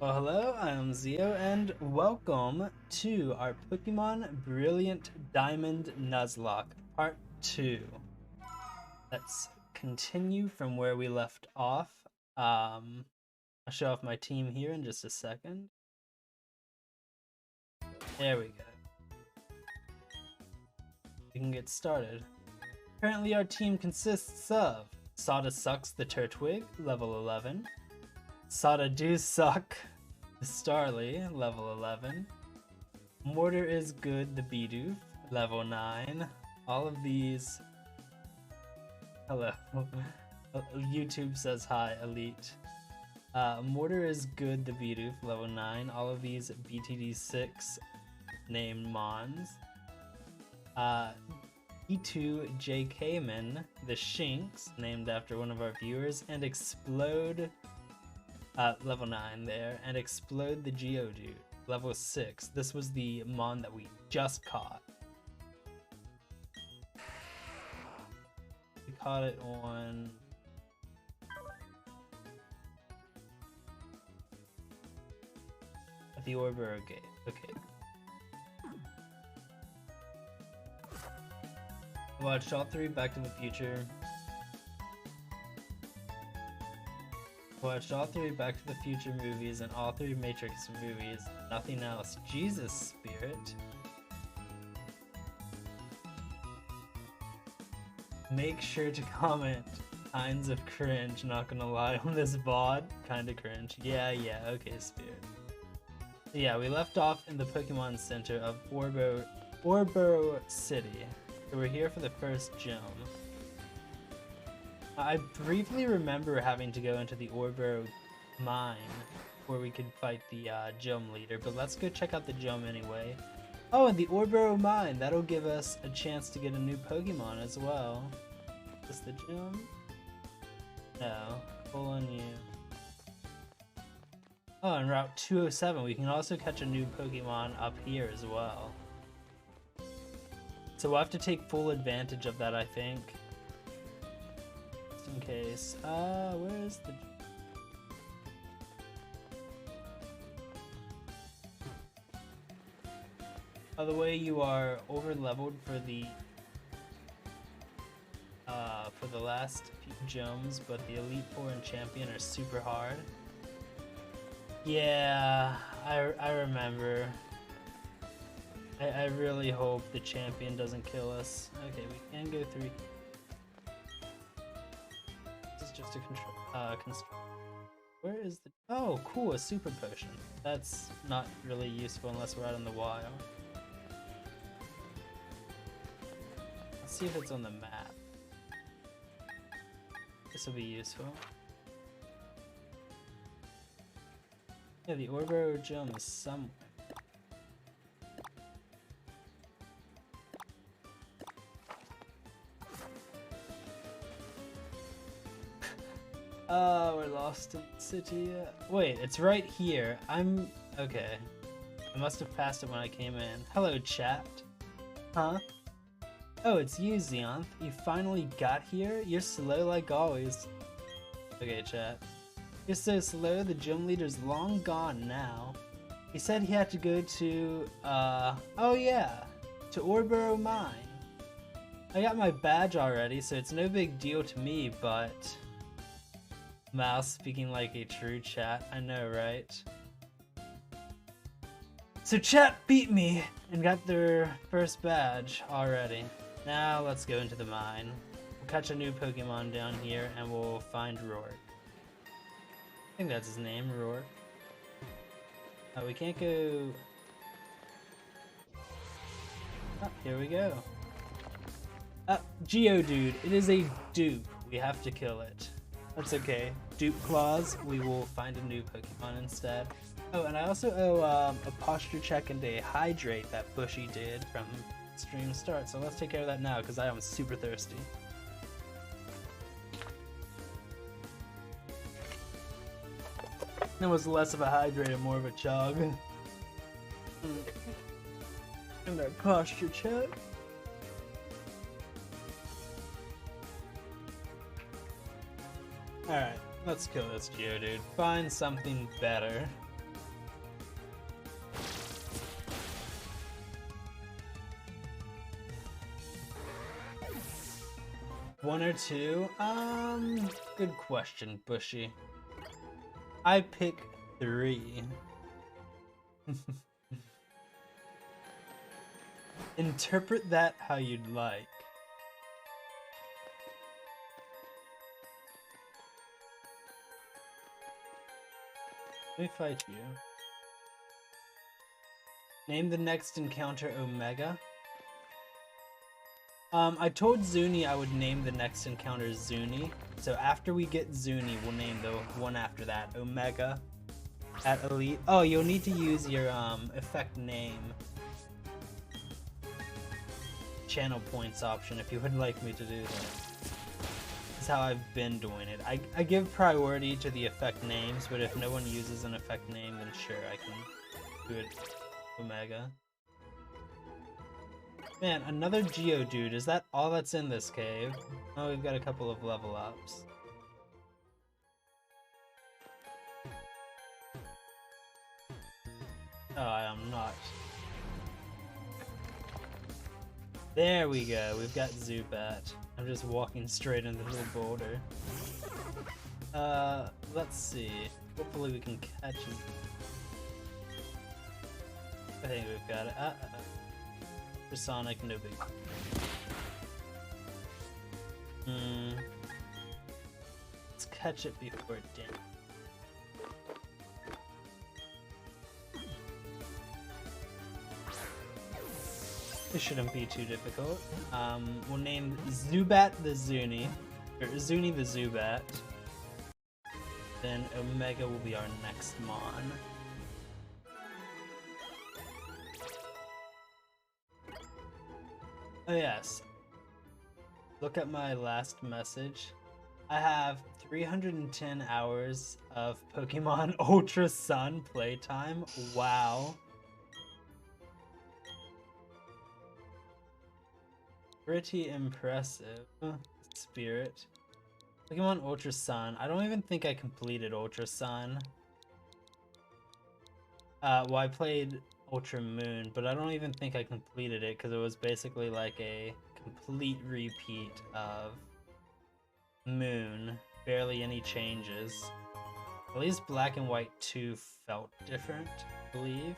Well, hello, I'm Zio, and welcome to our Pokemon Brilliant Diamond Nuzlocke Part 2. Let's continue from where we left off. I'll show off my team here in just a second. There we go. We can get started. Currently our team consists of Sada Sucks the Turtwig, level 11. Sada Do Suck the Starly, level 11. Mortar is Good the Bidoof, level 9. All of these... Hello. YouTube says hi, Elite. Mortar is Good the Bidoof, level 9. All of these BTD6 named Mons. E2 JKman, the Shinx, named after one of our viewers, and Explode, level 9 there, and Explode the Geodude, level 6. This was the Mon that we just caught. We caught it on... at the Orbero Gate. Okay. I watched all 3 Back to the Future. Watched all 3 Back to the Future movies and all 3 Matrix movies. Nothing else. Jesus, Spirit. Make sure to comment. Kinds of cringe, not gonna lie, on this VOD. Kinda cringe. Yeah, okay, Spirit. So yeah, we left off in the Pokemon Center of Orbero City. So we're here for the first gym. I briefly remember having to go into the Orbero mine where we could fight the gym leader, but let's go check out the gym anyway. Oh, and the Orbero mine, that'll give us a chance to get a new Pokemon as well. Is this the gym? No, pull on you. Oh, and Route 207, we can also catch a new Pokemon up here as well. So we'll have to take full advantage of that, I think. Just in case. Where is the... By the way, you are over-leveled for the last few gyms, but the Elite Four and Champion are super hard. Yeah, I remember. I really hope the Champion doesn't kill us. Okay, we can go through. This is just a construct. Where is the... Oh, cool, a super potion. That's not really useful unless we're out in the wild. Let's see if it's on the map. This will be useful. Yeah, the Orbero gym is somewhere. We're lost in the city. Wait, it's right here. Okay. I must have passed it when I came in. Hello, chat. Huh? Oh, it's you, Xeonth. You finally got here? You're slow like always. Okay, chat. You're so slow, the gym leader's long gone now. He said he had to go to, oh yeah, to Orbero Mine. I got my badge already, so it's no big deal to me, but... Mouse speaking like a true chat, I know, right? So chat beat me and got their first badge already. Now let's go into the mine. We'll catch a new Pokemon down here and we'll find Roark. I think that's his name, Roark. Oh, we can't go... Oh, here we go. Geodude, it is a dupe. We have to kill it. That's okay. Dupe Claws, we will find a new Pokemon instead. Oh, and I also owe a posture check and a hydrate that Bushy did from stream start, so let's take care of that now because I am super thirsty. That was less of a hydrate and more of a chug. And our posture check. Alright, let's kill this Geodude. Find something better. 1 or 2? Good question, Bushy. I pick 3. Interpret that how you'd like. Let me fight you. Name the next encounter Omega. I told Zuni I would name the next encounter Zuni. So after we get Zuni, we'll name the one after that Omega. At Elite. Oh, you'll need to use your effect name channel points option if you would like me to do that. That's how I've been doing it. I give priority to the effect names, but if no one uses an effect name, then sure, I can do it Omega. Man, another Geodude. Is that all that's in this cave? Oh, we've got a couple of level ups. Oh, I am not. There we go. We've got Zubat. I'm just walking straight into the boulder. Let's see. Hopefully we can catch him. I think we've got it. For Sonic, no big. Let's catch it before it did. This shouldn't be too difficult. We'll name Zubat the Zuni, or Zuni the Zubat. Then Omega will be our next Mon. Oh yes. Look at my last message. I have 310 hours of Pokemon Ultra Sun playtime. Wow. Pretty impressive. Spirit. Pokemon Ultra Sun. I don't even think I completed Ultra Sun. Well, I played Ultra Moon, but I don't even think I completed it because it was basically like a complete repeat of Moon. Barely any changes. At least Black and White 2 felt different, I believe.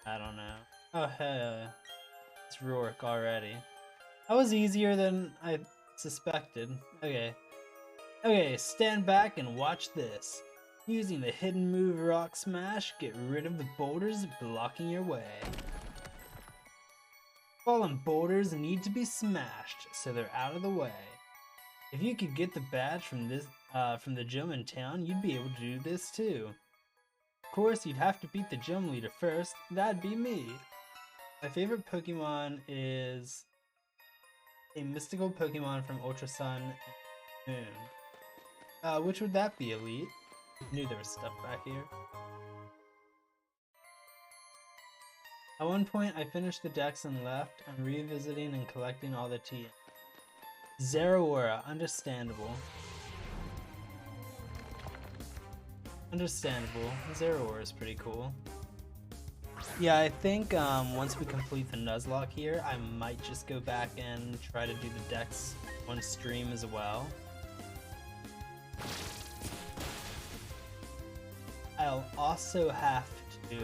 I don't know. Oh, hey. It's Roark already. That was easier than I suspected. Okay. Okay, stand back and watch this. Using the hidden move Rock Smash, get rid of the boulders blocking your way. Fallen boulders need to be smashed, so they're out of the way. If you could get the badge from the gym in town, you'd be able to do this too. Of course, you'd have to beat the gym leader first. That'd be me. My favorite Pokemon is a mystical Pokemon from Ultra Sun and Moon. Which would that be, Elite? Knew there was stuff back here. At one point, I finished the decks and left. I'm revisiting and collecting all the TM. Zeraora, understandable. Understandable. Zeraora is pretty cool. Yeah, I think once we complete the Nuzlocke here, I might just go back and try to do the decks on stream as well. I'll also have to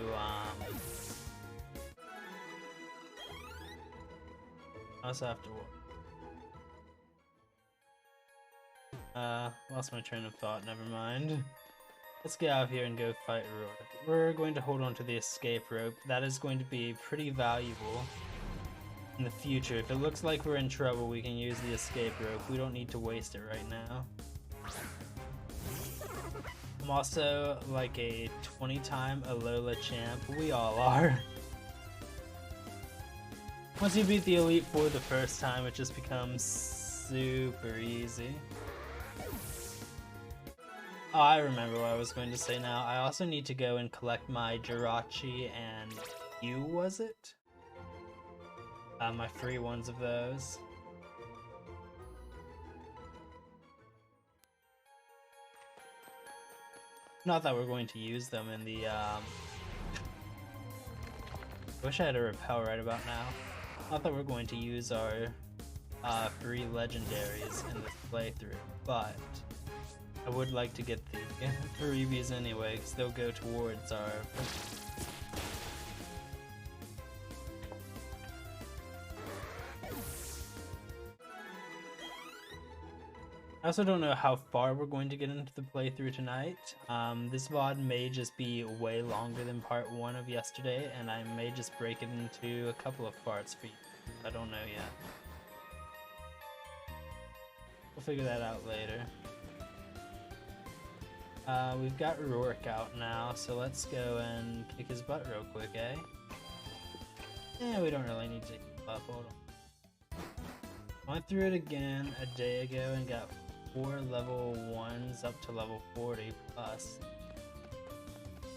lost my train of thought, never mind. Let's get out of here and go fight Roark. We're going to hold on to the escape rope. That is going to be pretty valuable in the future. If it looks like we're in trouble, we can use the escape rope. We don't need to waste it right now. I'm also like a 20-time Alola champ. We all are. Once you beat the Elite Four the first time, it just becomes super easy. Oh, I remember what I was going to say now. I also need to go and collect my Jirachi and Mew, was it? My free ones of those. Not that we're going to use them in the, I wish I had a repel right about now. Not that we're going to use our free legendaries in this playthrough, but I would like to get the freebies anyway, because they'll go towards our... I also don't know how far we're going to get into the playthrough tonight. This VOD may just be way longer than part 1 of yesterday, and I may just break it into a couple of parts for you. I don't know yet. We'll figure that out later. We've got Roark out now, so let's go and kick his butt real quick, eh? Yeah, we don't really need to keep up, hold on. Went through it again a day ago and got 4 level 1s up to level 40 plus.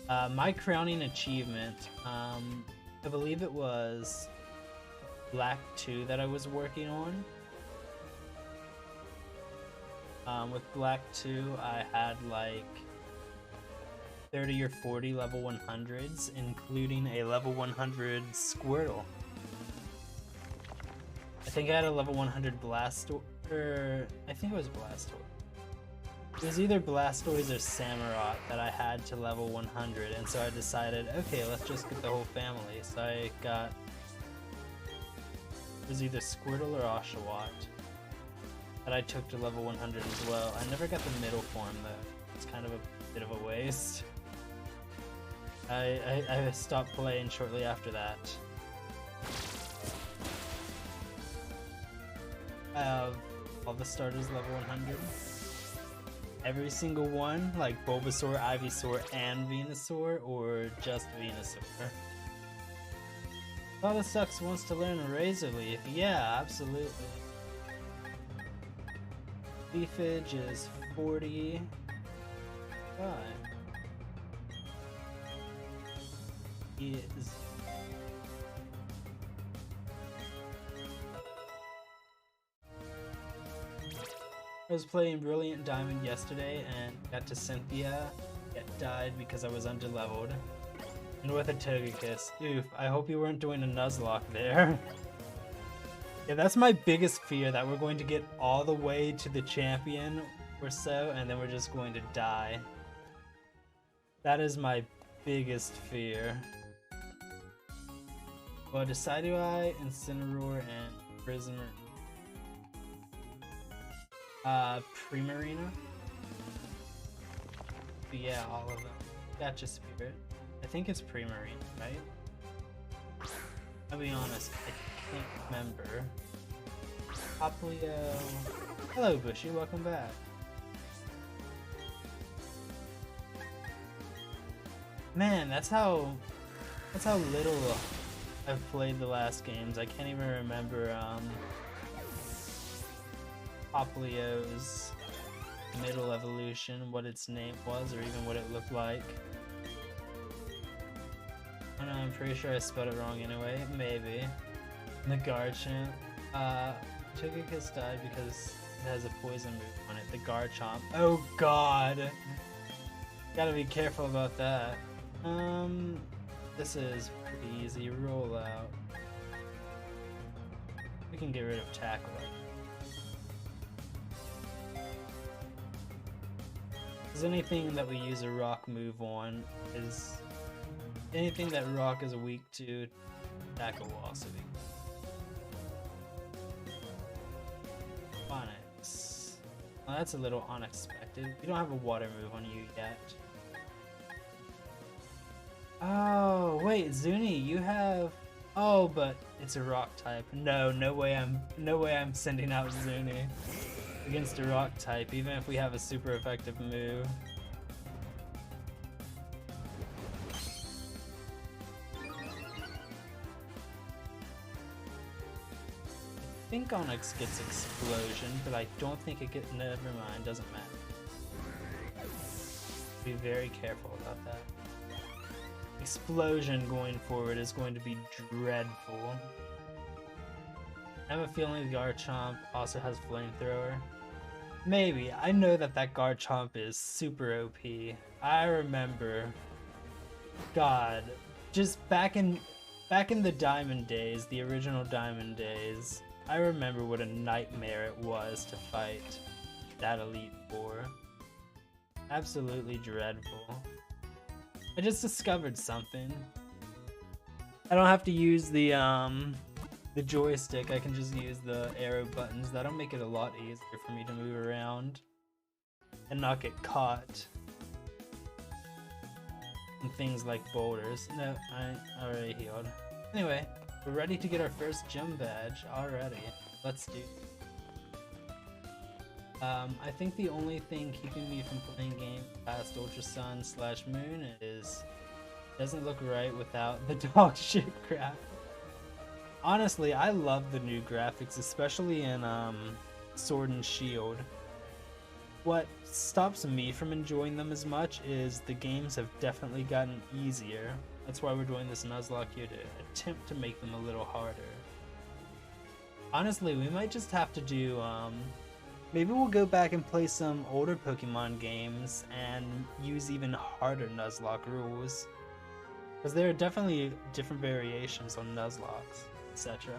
My crowning achievement, I believe it was Black 2 that I was working on. With Black 2, I had like 30 or 40 level 100s, including a level 100 Squirtle. I think I had a level 100 Blastoise, I think it was Blastoise. It was either Blastoise or Samurott that I had to level 100, and so I decided, okay, let's just get the whole family. So I got, it was either Squirtle or Oshawott that I took to level 100 as well. I never got the middle form though. It's kind of a bit of a waste. I stopped playing shortly after that. I have all the starters level 100. Every single one, like Bulbasaur, Ivysaur, and Venusaur, or just Venusaur. Sucks wants to learn Razor Leaf. Yeah, absolutely. Leafage is 40. Why? He is. I was playing Brilliant Diamond yesterday and got to Cynthia, yet died because I was underleveled. And with a Togekiss. Oof, I hope you weren't doing a Nuzlocke there. Yeah, that's my biggest fear, that we're going to get all the way to the champion or so, and then we're just going to die. That is my biggest fear. Well, Decidueye, Incineroar, and Prismarina. Primarina? But yeah, all of them. Gotcha, Spirit. I think it's Primarina, right? I'll be honest, I can't remember. Poplio. Hello, Bushy, welcome back. Man, that's how little I've played the last games. I can't even remember Poplio's middle evolution, what its name was, or even what it looked like. I don't know, I'm pretty sure I spelled it wrong anyway. Maybe. The Garchomp. Togekiss died because it has a poison move on it. The Garchomp. Oh god! Gotta be careful about that. This is pretty easy. Roll out. We can get rid of Tackle. Because anything that we use a rock move on is... anything that rock is weak to, Tackle will also be. Onyx. Well, that's a little unexpected. We don't have a water move on you yet. Oh, wait, Zuni, you have... oh, but it's a rock type. No way I'm sending out Zuni against a rock type, even if we have a super effective move. I think Onyx gets Explosion, but I don't think it gets... never mind, doesn't matter. Be very careful about that. Explosion going forward is going to be dreadful. I have a feeling the Garchomp also has Flamethrower. Maybe. I know that Garchomp is super OP. I remember... god. Just back in the Diamond days, the original Diamond days, I remember what a nightmare it was to fight that Elite Four. Absolutely dreadful. I just discovered something. I don't have to use the joystick, I can just use the arrow buttons. That'll make it a lot easier for me to move around and not get caught in things like boulders. No, I already healed. Anyway, we're ready to get our first gym badge already. Let's do it. I think the only thing keeping me from playing game past Ultra Sun / Moon is doesn't look right without the dog shit graphics. Honestly, I love the new graphics, especially in Sword and Shield. What stops me from enjoying them as much is the games have definitely gotten easier. That's why we're doing this Nuzlocke here, to attempt to make them a little harder. Honestly, we might just have to do, maybe we'll go back and play some older Pokemon games and use even harder Nuzlocke rules. Because there are definitely different variations on Nuzlockes, etc.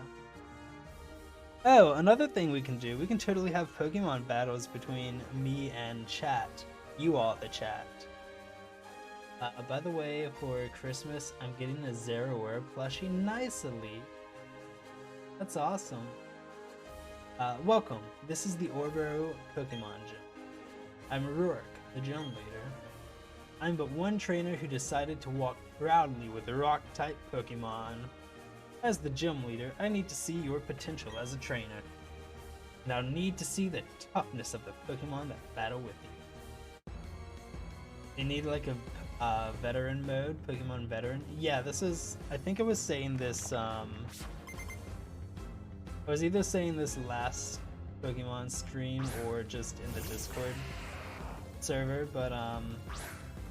Oh, another thing we can do, we can totally have Pokemon battles between me and chat. You all, the chat. By the way, for Christmas, I'm getting a Zeraora plushie. Nice, Elite. That's awesome. Welcome. This is the Orbero Pokemon Gym. I'm Roark, the gym leader. I'm but one trainer who decided to walk proudly with a Rock-type Pokemon. As the gym leader, I need to see your potential as a trainer. And I'll need to see the toughness of the Pokemon that battle with you. They need like a veteran mode, Pokemon veteran. Yeah, this is, I think I was saying this, I was either saying this last Pokemon stream or just in the Discord server, but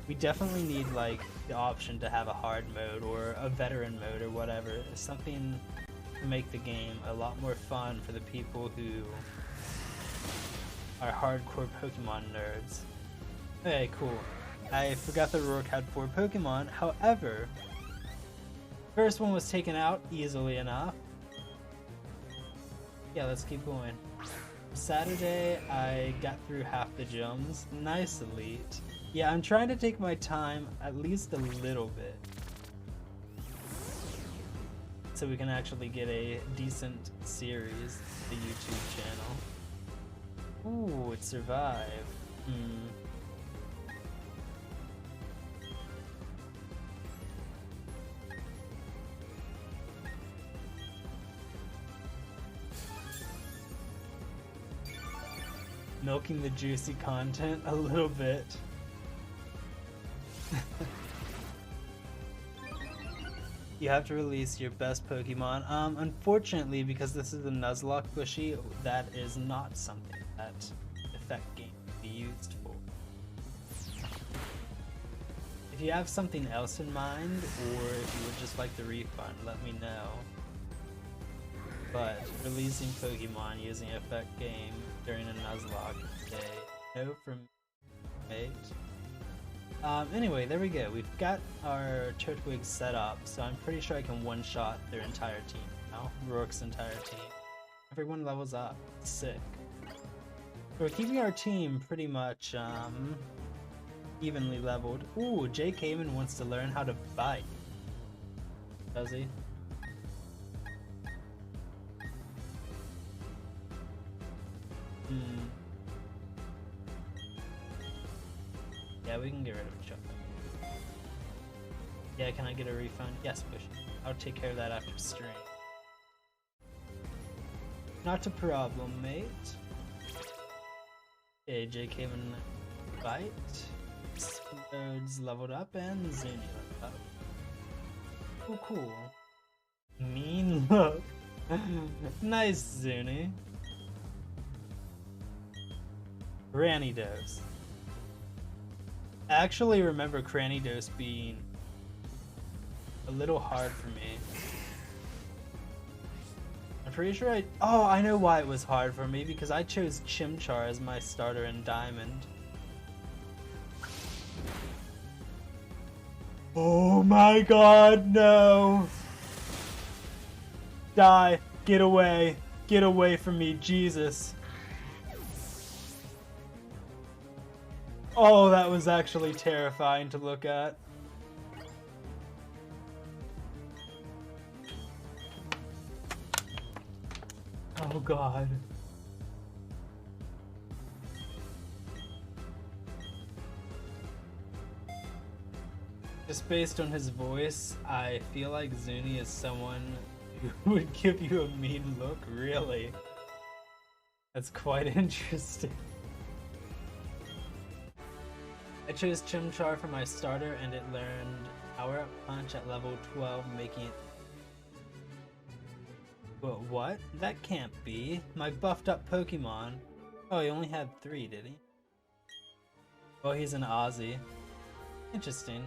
we definitely need like the option to have a hard mode or a veteran mode or whatever. Something to make the game a lot more fun for the people who are hardcore Pokemon nerds. Okay, cool. I forgot that Roark had 4 Pokemon, however, first one was taken out easily enough. Yeah, let's keep going. Saturday, I got through half the gyms. Nice, Elite. Yeah, I'm trying to take my time at least a little bit, so we can actually get a decent series to the YouTube channel. Ooh, it survived. Milking the juicy content a little bit. You have to release your best Pokemon. Unfortunately, because this is a Nuzlocke plushie, that is not something that Effect Game can be used for. If you have something else in mind, or if you would just like the refund, let me know. But releasing Pokemon using Effect Game during a Nuzlocke is a no from me, mate. Anyway, there we go. We've got our Turtwig set up, so I'm pretty sure I can one-shot their entire team now. Roark's entire team. Everyone levels up. Sick. We're keeping our team pretty much evenly leveled. Ooh, Jay Kamen wants to learn how to bite. Does he? Yeah, we can get rid of a chocolate. Yeah, can I get a refund? Yes, push. I'll take care of that after stream. Not a problem, mate. Okay, J Kamen bite. Spinode's leveled up and Zuni leveled up. Oh, cool. Mean look. Nice, Zuni. Granidos. I actually remember Granidos being a little hard for me. I'm pretty sure oh, I know why it was hard for me, because I chose Chimchar as my starter in Diamond. Oh my god, no! Die! Get away! Get away from me, Jesus. Oh, that was actually terrifying to look at. Oh god. Just based on his voice, I feel like Zuni is someone who would give you a mean look, really. That's quite interesting. I chose Chimchar for my starter and it learned Power Up Punch at level 12, making it... But what? That can't be. My buffed up Pokemon. Oh, he only had 3, did he? Oh, he's an Aussie. Interesting.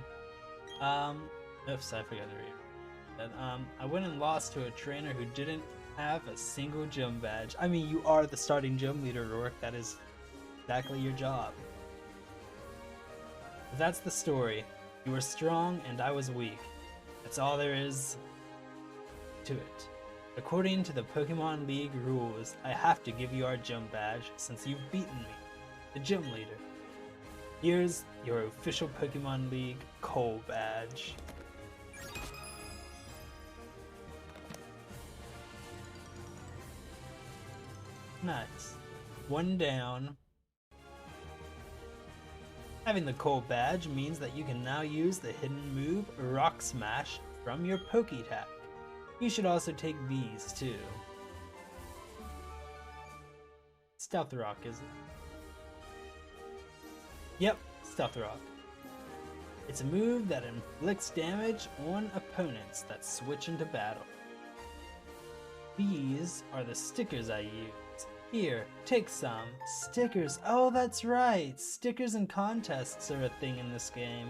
Oops, I forgot to read that. I went and lost to a trainer who didn't have a single gym badge. I mean, you are the starting gym leader, Roark. That is exactly your job. But that's the story. You were strong and I was weak. That's all there is to it. According to the Pokemon League rules, I have to give you our gym badge since you've beaten me, the gym leader. Here's your official Pokemon League Coal badge. Nice. 1 down. Having the Coal badge means that you can now use the hidden move Rock Smash from your Pokétech. You should also take these too. Stealth Rock, is it? Yep, Stealth Rock. It's a move that inflicts damage on opponents that switch into battle. These are the stickers I use. Here, take some. Stickers, oh that's right! Stickers and contests are a thing in this game.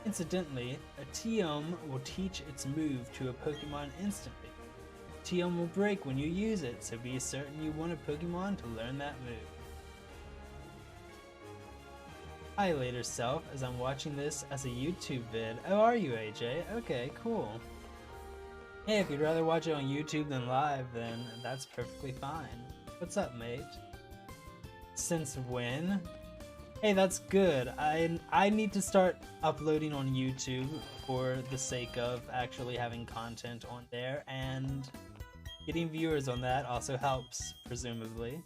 Incidentally, a TM will teach its move to a Pokemon instantly. TM will break when you use it, so be certain you want a Pokemon to learn that move. Hi later self, as I'm watching this as a YouTube vid. Oh, are you AJ? Okay, cool. Hey, if you'd rather watch it on YouTube than live, then that's perfectly fine. What's up, mate? Since when? Hey, that's good. I need to start uploading on YouTube for the sake of actually having content on there, and getting viewers on that also helps, presumably.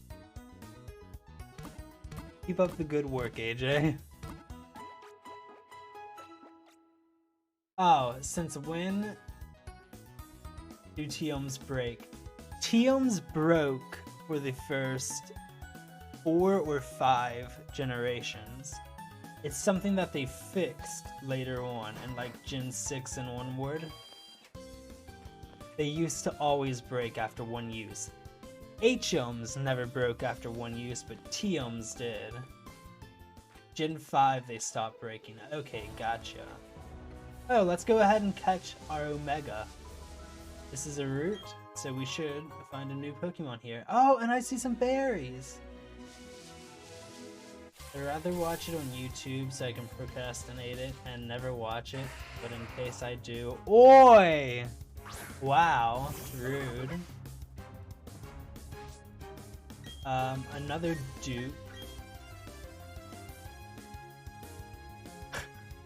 Keep up the good work, AJ. Oh, since when do TMs break? TMs broke for the first 4 or 5 generations. It's something that they fixed later on in like Gen 6 and onward. They used to always break after 1 use. HMs never broke after 1 use, but TMs did. Gen 5 they stopped breaking. Okay, gotcha. Oh, let's go ahead and catch our Omega. This is a route, so we should find a new Pokemon here. Oh, and I see some berries! I'd rather watch it on YouTube so I can procrastinate it and never watch it, but in case I do... Oi! Wow, rude. Another dupe.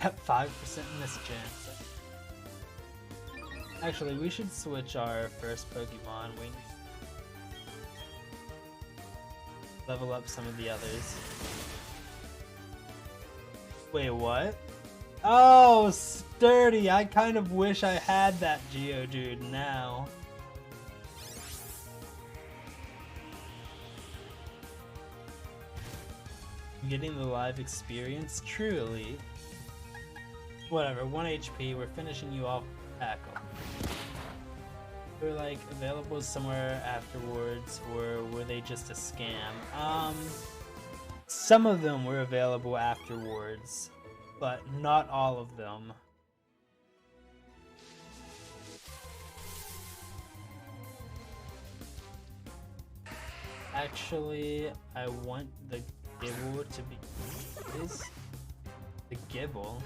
At 5% mischance. Actually, we should switch our first Pokemon. We level up some of the others. Wait, what? Oh, sturdy! I kind of wish I had that Geodude now. Getting the live experience? Truly. Whatever, 1 HP, we're finishing you off with tackle. Were like available somewhere afterwards, or were they just a scam? Some of them were available afterwards, but not all of them. Actually, I want the Gibble to be... Is the Gibble?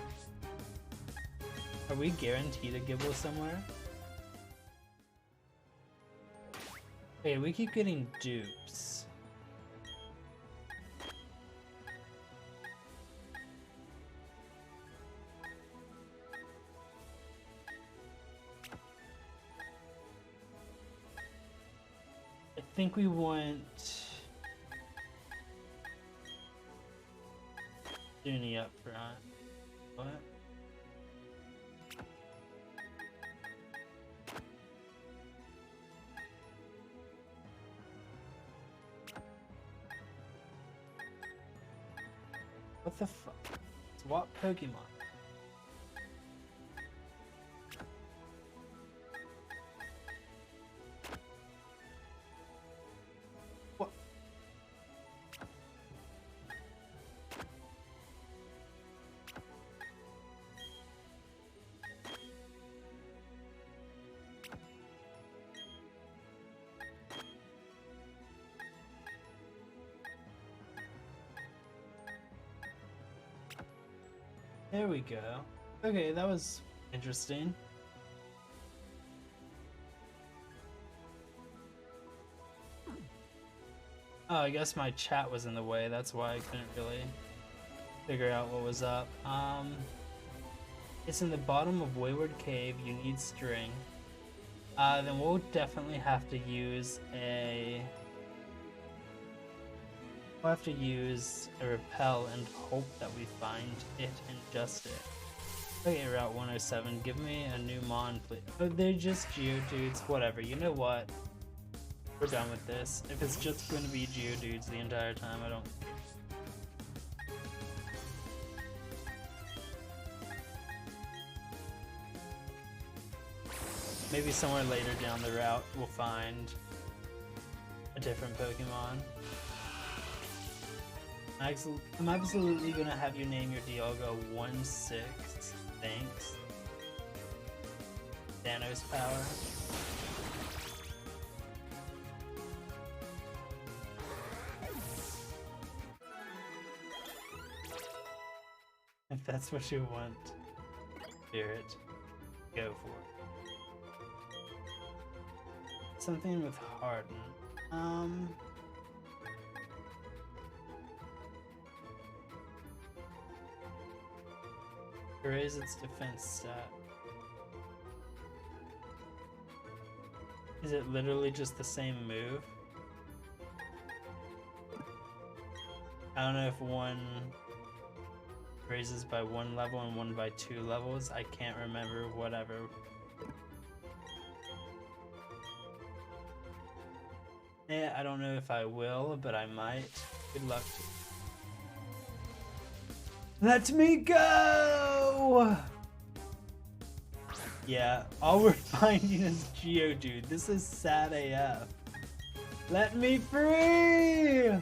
Are we guaranteed a Gibble somewhere? Okay, we keep getting dupes. I think we want Dooney up front. What? What the fuck? Swap Pokemon. What? There we go. Okay, that was interesting. Oh, I guess my chat was in the way. That's why I couldn't really figure out what was up. It's in the bottom of Wayward Cave. You need string. Then we'll definitely have to use a... We'll have to use a repel and hope that we find it and just it. Okay, Route 107, give me a new Mon, please. Oh, they're just Geodudes, whatever. You know what? We're done with this. If it's just going to be Geodudes the entire time, I don't... Maybe somewhere later down the route, we'll find a different Pokemon. I'm absolutely gonna have you name your Dialga 1-6. Thanks. Thanos power. If that's what you want, Spirit, go for it. Something with Harden. Raise its defense stat. Is it literally just the same move? I don't know if one raises by 1 level and one by 2 levels. I can't remember, whatever. Yeah, I don't know if I will, but I might. Good luck. Let me go! Yeah, all we're finding is Geodude. This is sad AF. Let me free!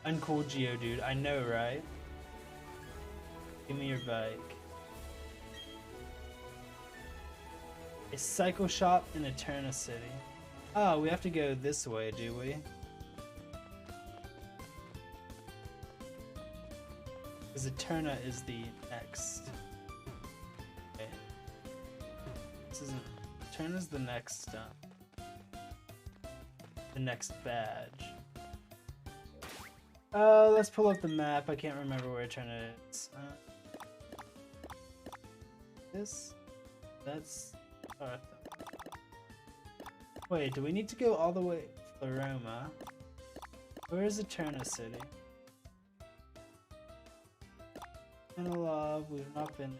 Uncool Geodude, I know, right? Give me your bike. A Cycle Shop in Eterna City. Oh, we have to go this way, do we? Because Eterna is the next. Okay. This isn't. Eterna's the next the next badge. Let's pull up the map. I can't remember where Eterna is. This? That's... Wait, do we need to go all the way to Floroma? Where is Eterna City? Love, we've not been.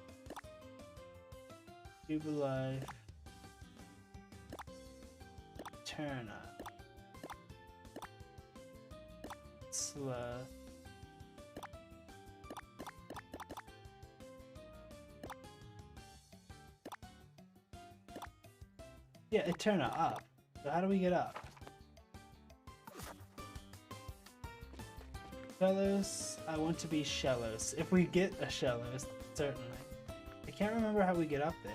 Jubilife. Eterna. Sloth. Yeah, Eterna up. So how do we get up? Shellos, I want to be Shellos. If we get a Shellos, certainly. I can't remember how we get up there.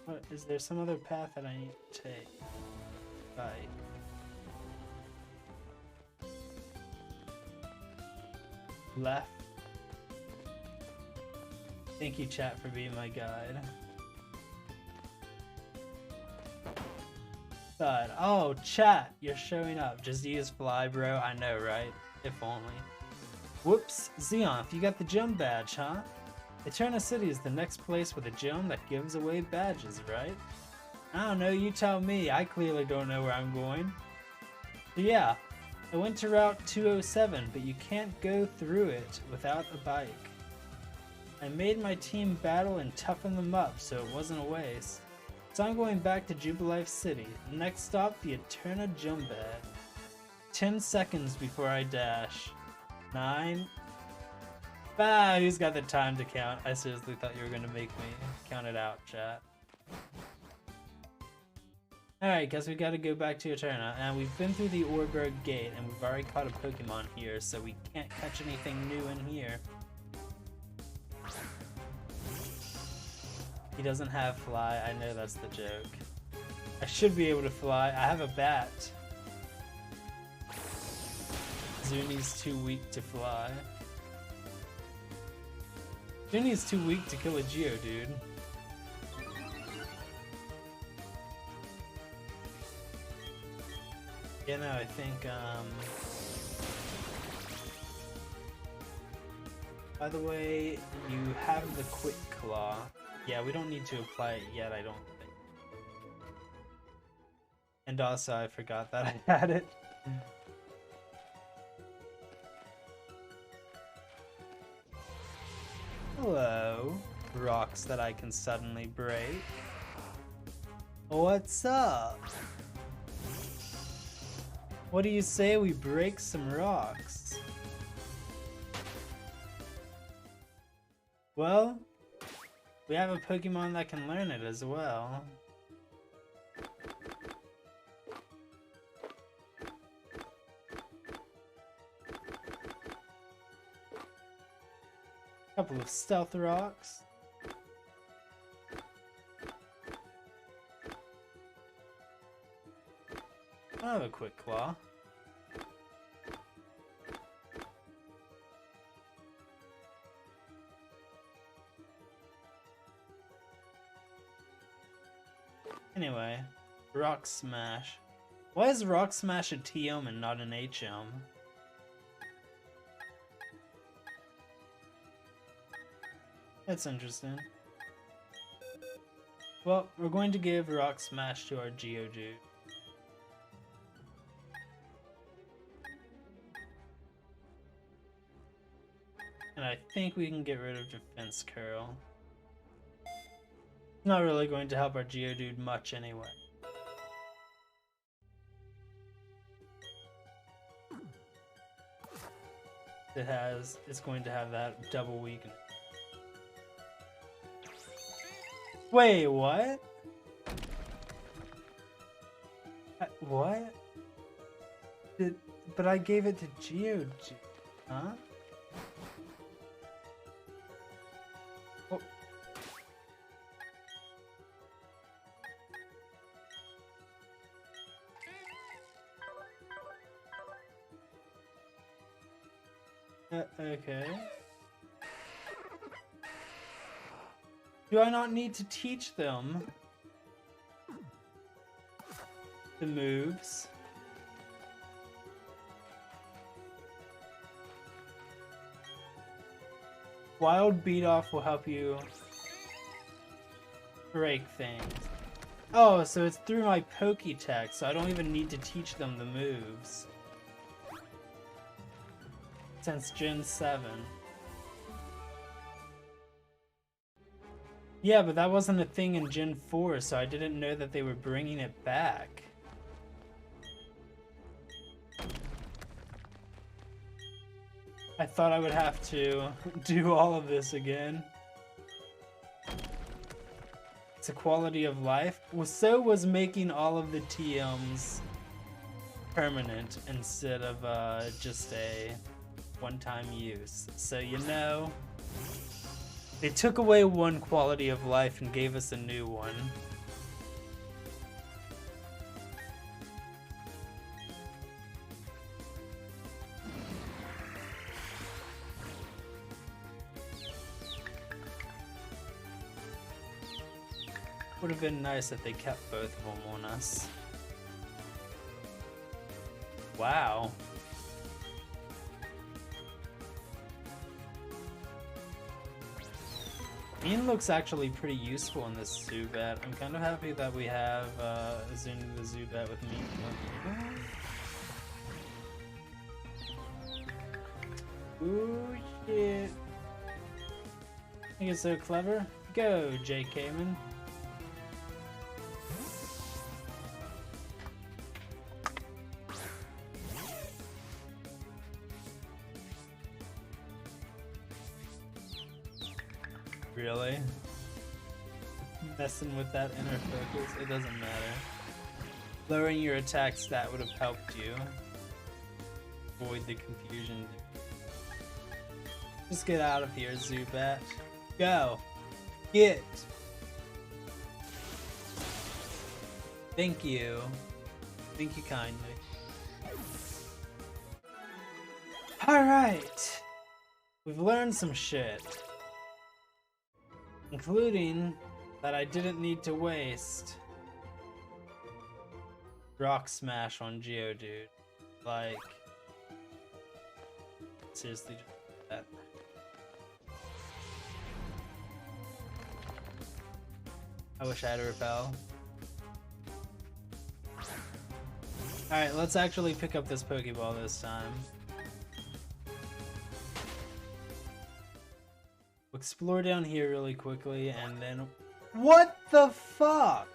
What, is there some other path that I need to take? Bye. Left. Thank you, chat, for being my guide. God. Oh, chat, you're showing up. Just use fly, bro. I know, right? If only. Whoops, Xeonth, you got the gem badge, huh? Eterna City is the next place with a gem that gives away badges, right? I don't know, you tell me. I clearly don't know where I'm going. So yeah, I went to Route 207, but you can't go through it without a bike. I made my team battle and toughen them up, so it wasn't a waste. So I'm going back to Jubilife City. Next stop, the Eterna Gem Bag. 10 seconds before I dash. 9. Ah, who's got the time to count? I seriously thought you were gonna make me count it out, chat. Alright, guess we gotta go back to Eterna, and we've been through the Orberg Gate, and we've already caught a Pokemon here, so we can't catch anything new in here. He doesn't have fly, I know that's the joke. I should be able to fly, I have a bat. Zuni's too weak to fly. Zuni's too weak to kill a Geodude. Yeah, no, I think, by the way, you have the Quick Claw. Yeah, we don't need to apply it yet, I don't think. And also, I forgot that I had it. Hello, rocks that I can suddenly break. What's up? What do you say we break some rocks? Well, we have a Pokemon that can learn it as well. Couple of stealth rocks. I have a Quick Claw. Anyway, Rock Smash. Why is Rock Smash a TM and not an HM? That's interesting. Well, we're going to give Rock Smash to our Geodude. And I think we can get rid of Defense Curl. Not really going to help our Geodude much anyway. It's going to have that double weakness. Wait, what? What? But I gave it to Geodude, huh? Oh. Okay. Do I not need to teach them the moves? Wild Beat Off will help you break things. Oh, so it's through my Pokétech, so I don't even need to teach them the moves. Since Gen 7. Yeah, but that wasn't a thing in Gen 4, so I didn't know that they were bringing it back. I thought I would have to do all of this again. It's a quality of life. Well, so was making all of the TMs permanent instead of just a one-time use. So, you know, they took away one quality of life and gave us a new one. Would have been nice if they kept both of them on us. Wow. Ian looks actually pretty useful in this Zubat. I'm kind of happy that we have Zuni the Zubat with me. Ooh, shit. I think it's so clever. Go, J. Cayman. Really? Messing with that inner focus? It doesn't matter. Lowering your attack stat would have helped you avoid the confusion. Just get out of here, Zubat. Go! Get! Thank you. Thank you kindly. Alright! We've learned some shit. Including that I didn't need to waste Rock Smash on Geodude. Like, seriously, just that. I wish I had a repel. Alright, let's actually pick up this Pokeball this time. Explore down here really quickly and then... What the fuck?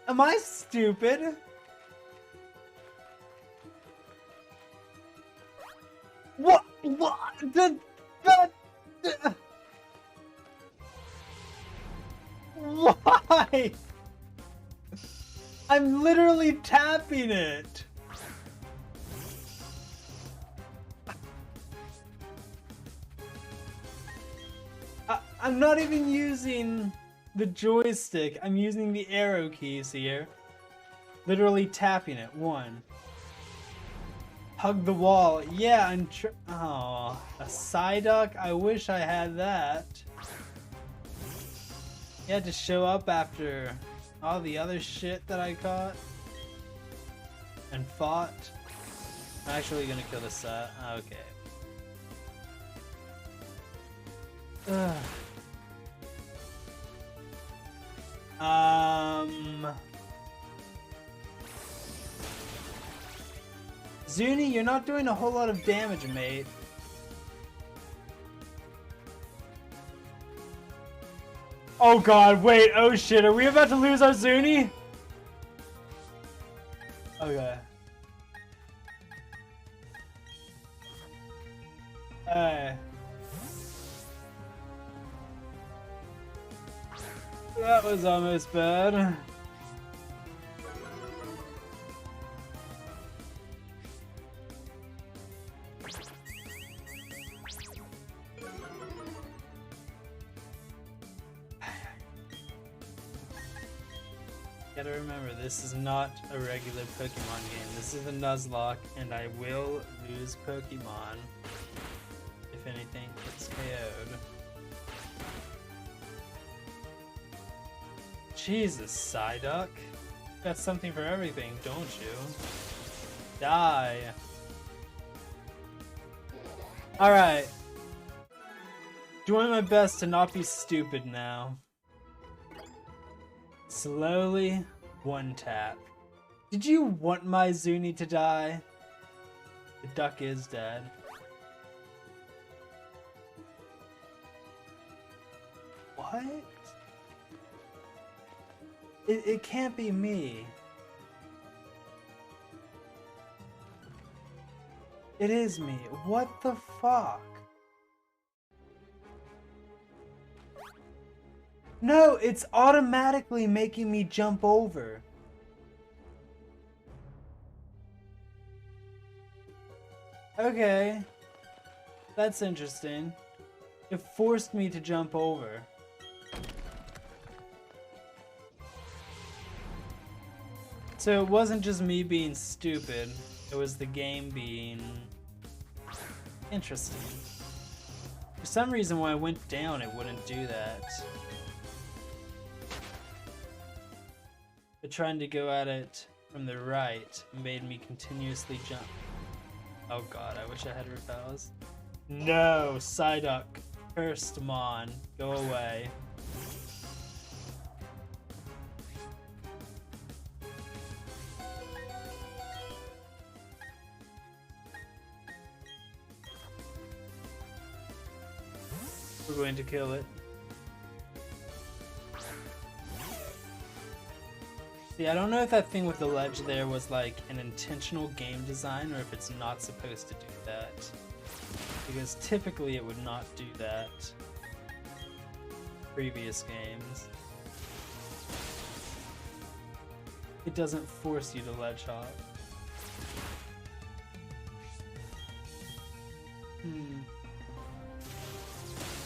Am I stupid? What? Why? I'm literally tapping it. I'm not even using the joystick. I'm using the arrow keys here. Literally tapping it. 1. Hug the wall. Yeah, I'm oh, a Psyduck? I wish I had that. You had to show up after all the other shit that I caught and fought. I'm actually gonna kill the set. Okay. Ugh. Zuni, you're not doing a whole lot of damage, mate. Oh god, wait, oh shit, are we about to lose our Zuni? Okay. Hey. That was almost bad. Gotta remember, this is not a regular Pokemon game. This is a Nuzlocke, and I will lose Pokemon if anything gets KO'd. Jesus, Psyduck. Got something for everything, don't you? Die. Alright. Doing my best to not be stupid now. Slowly, 1 tap. Did you want my Zuni to die? The duck is dead. What? It can't be me. It is me. What the fuck? No, it's automatically making me jump over. Okay. That's interesting. It forced me to jump over. So it wasn't just me being stupid, it was the game being interesting. For some reason, when I went down, it wouldn't do that. But trying to go at it from the right made me continuously jump. Oh god, I wish I had repels. No, Psyduck. Cursed Mon. Go away. We're going to kill it. See, I don't know if that thing with the ledge there was like an intentional game design or if it's not supposed to do that. Because typically it would not do that. Previous games. It doesn't force you to ledge hop.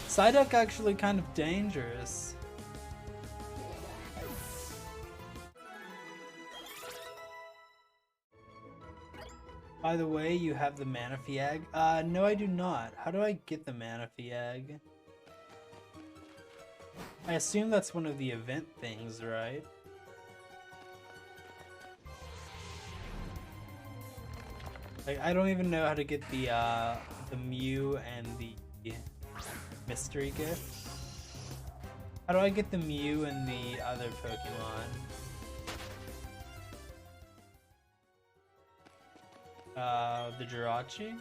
Psyduck actually kind of dangerous. By the way, you have the Manaphy Egg? No I do not. How do I get the Manaphy Egg? I assume that's one of the event things, right? Like, I don't even know how to get the Mew and the mystery gift. How do I get the Mew and the other Pokemon? The Jirachi?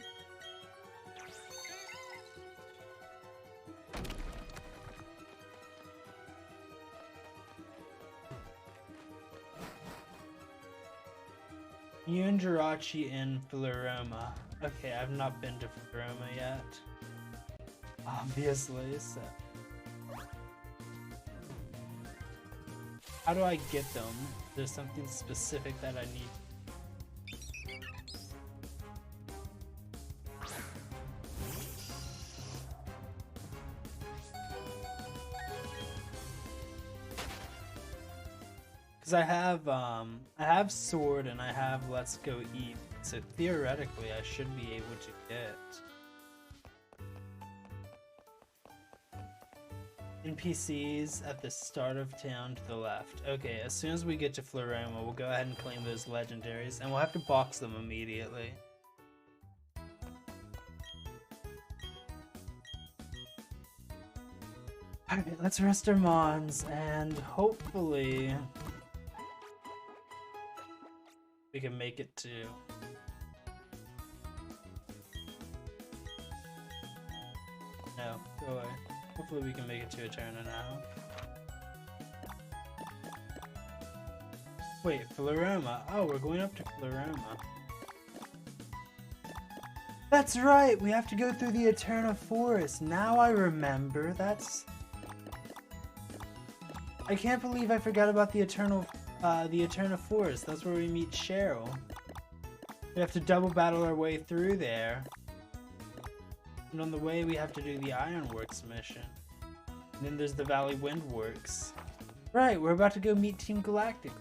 Mew and Jirachi in Floroma. Okay, I've not been to Floroma yet. Obviously, so. How do I get them? There's something specific that I need. Because I have Sword and I have Let's Go Eat, so theoretically I should be able to get NPCs at the start of town to the left. Okay, as soon as we get to Floroma, we'll go ahead and claim those legendaries, and we'll have to box them immediately. Alright, let's rest our Mons, and hopefully we can make it to... No, go away. Hopefully we can make it to Eterna now. Wait, Floroma. Oh, we're going up to Floroma. That's right! We have to go through the Eterna Forest. Now I remember. That's... I can't believe I forgot about the Eterna Forest. That's where we meet Cheryl. We have to double battle our way through there. And on the way we have to do the Ironworks mission. And then there's the Valley Windworks. Right, we're about to go meet Team Galactic.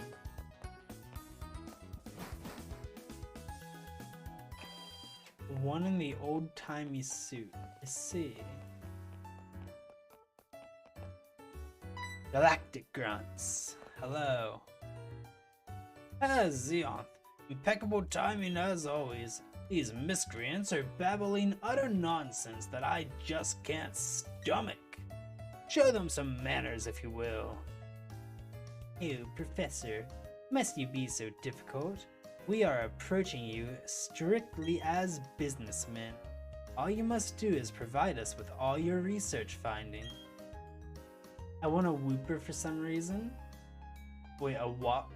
One in the old-timey suit. I see. Galactic Grunts. Hello. Zeonth. Impeccable timing as always. These miscreants are babbling utter nonsense that I just can't stomach. Show them some manners, if you will. You, Professor, must you be so difficult? We are approaching you strictly as businessmen. All you must do is provide us with all your research findings. I want a Wooper for some reason. Wait, a what?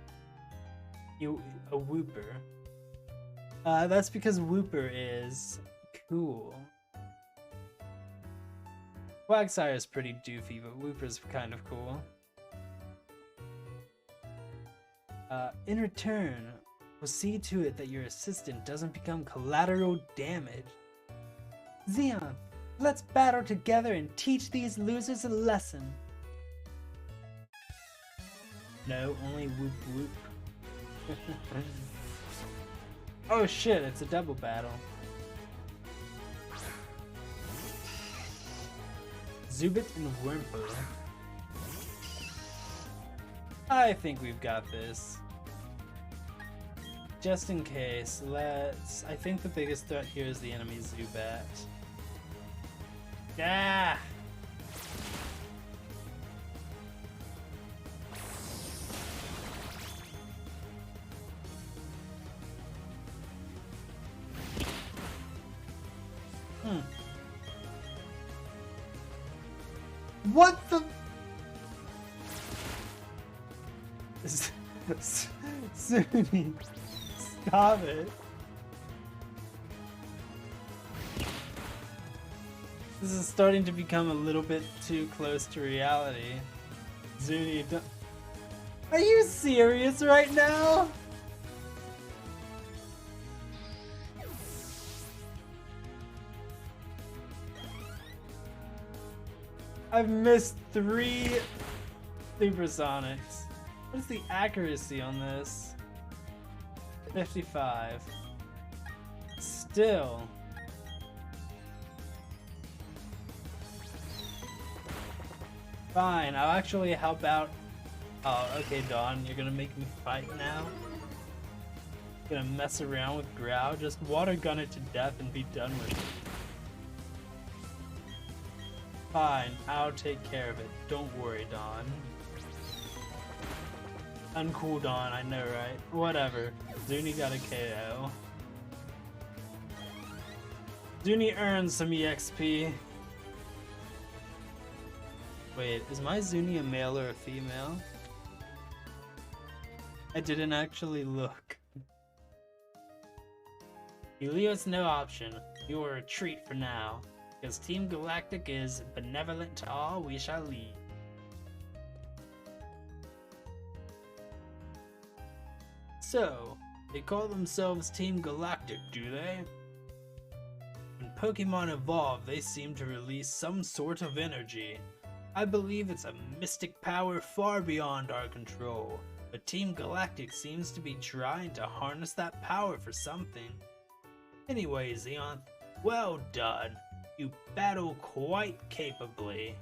A Wooper. That's because Wooper is cool. Quagsire is pretty doofy, but Wooper's kind of cool. In return, we'll see to it that your assistant doesn't become collateral damage. Zeonth, let's battle together and teach these losers a lesson. No, only whoop whoop. Oh shit, it's a double battle. Zubit and Wimple. I think we've got this. Just in case, I think the biggest threat here is the enemy Zubat. Ah! What the? Suni, stop it. This is starting to become a little bit too close to reality. Zuni, are you serious right now? I've missed 3 supersonics. What is the accuracy on this? 55. Still. Fine, I'll actually help out. Oh, okay, Dawn, you're gonna make me fight now? Gonna mess around with Growl? Just water gun it to death and be done with it. Fine, I'll take care of it. Don't worry, Dawn. Uncool Dawn, I know, right? Whatever. Zuni got a KO. Zuni earned some EXP. Wait, is my Zuni a male or a female? I didn't actually look. You leave us no option. You are a treat for now. Because Team Galactic is benevolent to all, we shall lead. So, they call themselves Team Galactic, do they? When Pokemon evolve, they seem to release some sort of energy. I believe it's a mystic power far beyond our control, but Team Galactic seems to be trying to harness that power for something. Anyway, Xeon, well done. You battle quite capably.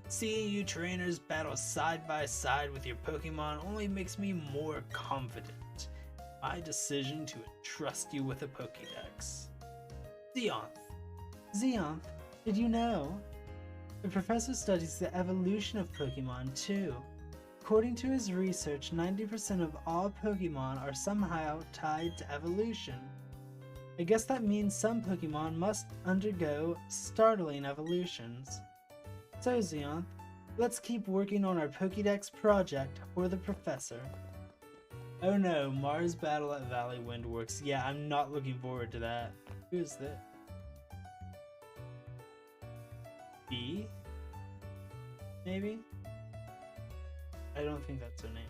Seeing you trainers battle side by side with your Pokemon only makes me more confident in my decision to entrust you with a Pokédex. Xeon, did you know? The professor studies the evolution of Pokemon too. According to his research, 90% of all Pokemon are somehow tied to evolution. I guess that means some Pokemon must undergo startling evolutions. So Xeon, let's keep working on our Pokédex project for the professor. Oh no, Mars battle at Valley Windworks. Yeah, I'm not looking forward to that. Who's this? B? Maybe? I don't think that's her name.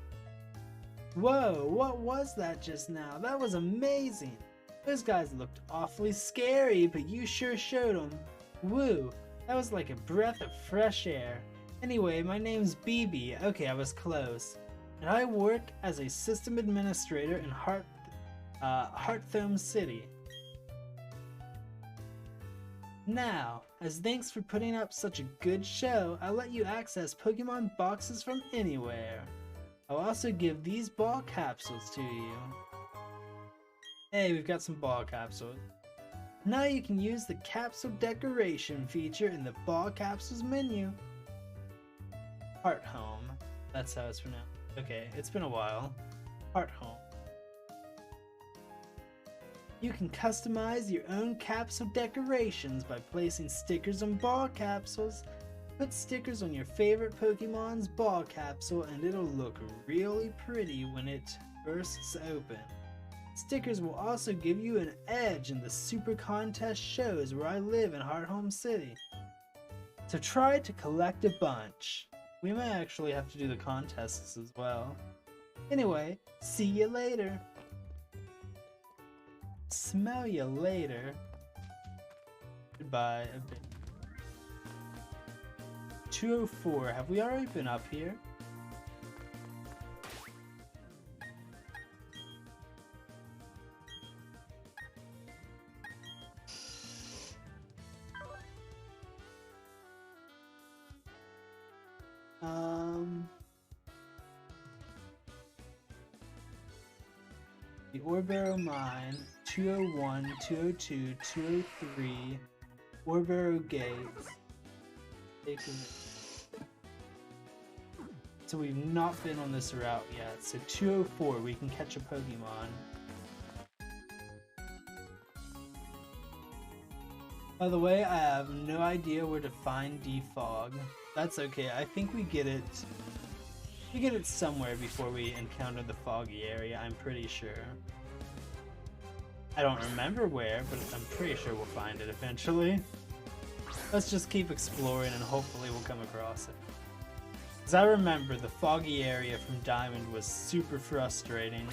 Whoa, what was that just now? That was amazing! Those guys looked awfully scary, but you sure showed them. Woo, that was like a breath of fresh air. Anyway, my name's BB. Okay, I was close. And I work as a system administrator in Hearthome City. Now, as thanks for putting up such a good show, I'll let you access Pokemon boxes from anywhere. I'll also give these ball capsules to you. Hey, we've got some ball capsules. Now you can use the capsule decoration feature in the ball capsules menu. Hearthome. That's how it's pronounced. Okay, it's been a while. Hearthome. You can customize your own capsule decorations by placing stickers on ball capsules. Put stickers on your favorite Pokemon's ball capsule and it'll look really pretty when it bursts open. Stickers will also give you an edge in the super contest shows where I live in Hearthome City. So try to collect a bunch. We may actually have to do the contests as well. Anyway, see you later. Smell you later. Goodbye. 204. Have we already been up here? The Orbero Mine, 201, 202, 203, Orbero Gates. So we've not been on this route yet. So 204, we can catch a Pokemon. By the way, I have no idea where to find Defog. That's okay. I think we get it. We get it somewhere before we encounter the foggy area. I'm pretty sure. I don't remember where, but I'm pretty sure we'll find it eventually. Let's just keep exploring and hopefully we'll come across it. Because I remember the foggy area from Diamond was super frustrating.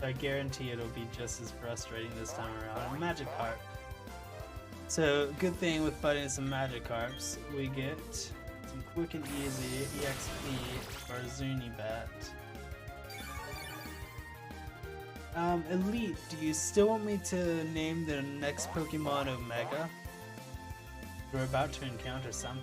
I guarantee it'll be just as frustrating this time around. Magikarp. So, good thing with fighting some Magikarps, we get some quick and easy EXP for Zunibat. Elite, do you still want me to name the next Pokemon Omega? We're about to encounter something.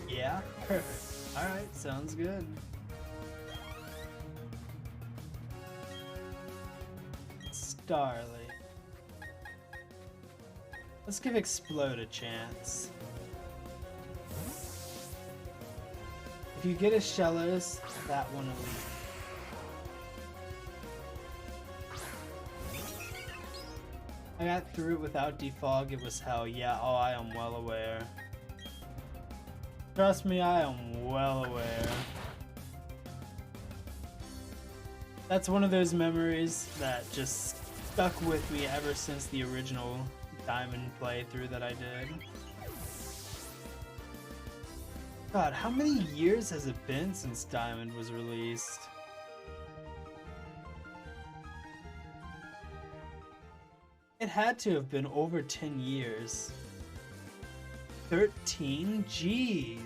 Yeah, perfect. Alright, sounds good. Starly. Let's give Explode a chance. If you get a Shellos, that one will leave. I got through it without Defog, it was hell. Yeah, oh, I am well aware. Trust me, I am well aware. That's one of those memories that just stuck with me ever since the original Diamond playthrough that I did. God, how many years has it been since Diamond was released? It had to have been over 10 years. 13? Jeez.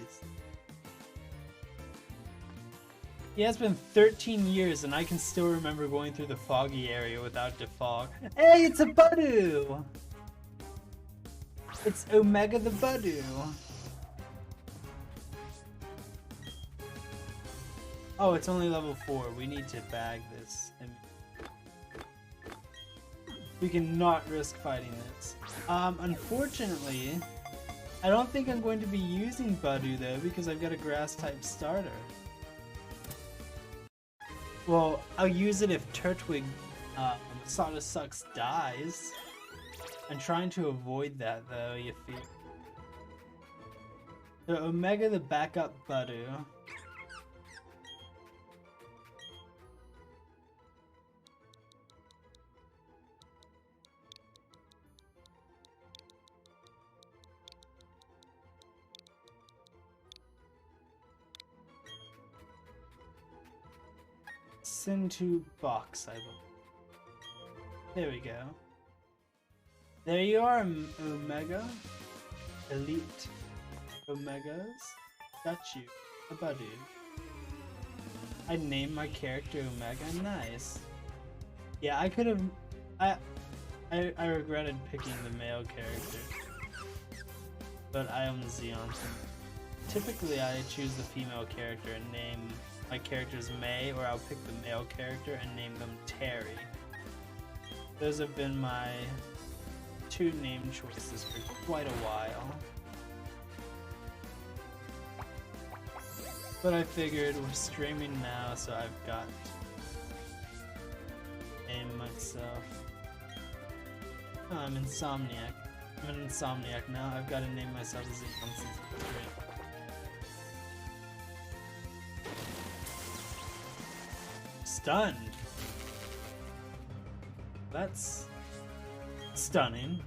Yeah, it's been 13 years and I can still remember going through the foggy area without defog. Hey, it's a Budu! It's Omega the Budu. Oh, it's only level 4. We need to bag this. We cannot risk fighting this. Unfortunately, I don't think I'm going to be using Budu though because I've got a grass type starter. Well, I'll use it if Turtwig Sawdust Sucks dies. I'm trying to avoid that though, you feel. So Omega the backup Budu. Send to box, I believe. There we go. There you are, Omega. Elite Omegas. Got you. A Budu. I named my character Omega. Nice. Yeah, I could have. I regretted picking the male character, but I am Zeon. Typically, I choose the female character and name my characters May, or I'll pick the male character and name them Terry. Those have been my two name choices for quite a while. But I figured we're streaming now, so I've got to name myself. Oh, I'm Insomniac. I'm an Insomniac now. I've got to name myself Zeon since it's great. Stunned. That's stunning.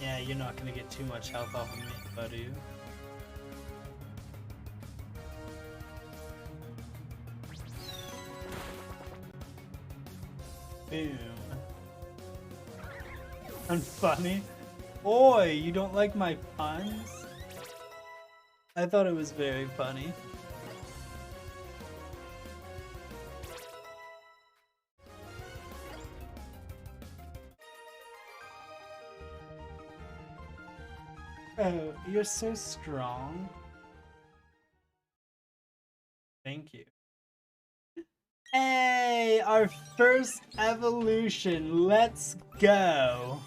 Yeah, you're not gonna get too much health off of me, buddy. Boom. Unfunny. Oi, you don't like my puns? I thought it was very funny. Oh, you're so strong. Thank you. Hey, our first evolution. Let's go.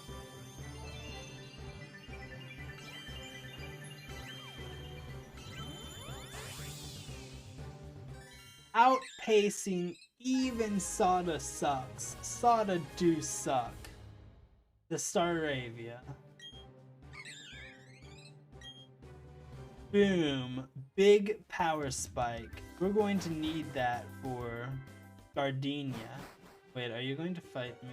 Outpacing even Sada sucks. Sada do suck. The Staravia. Boom. Big power spike. We're going to need that for Gardenia. Wait, are you going to fight me?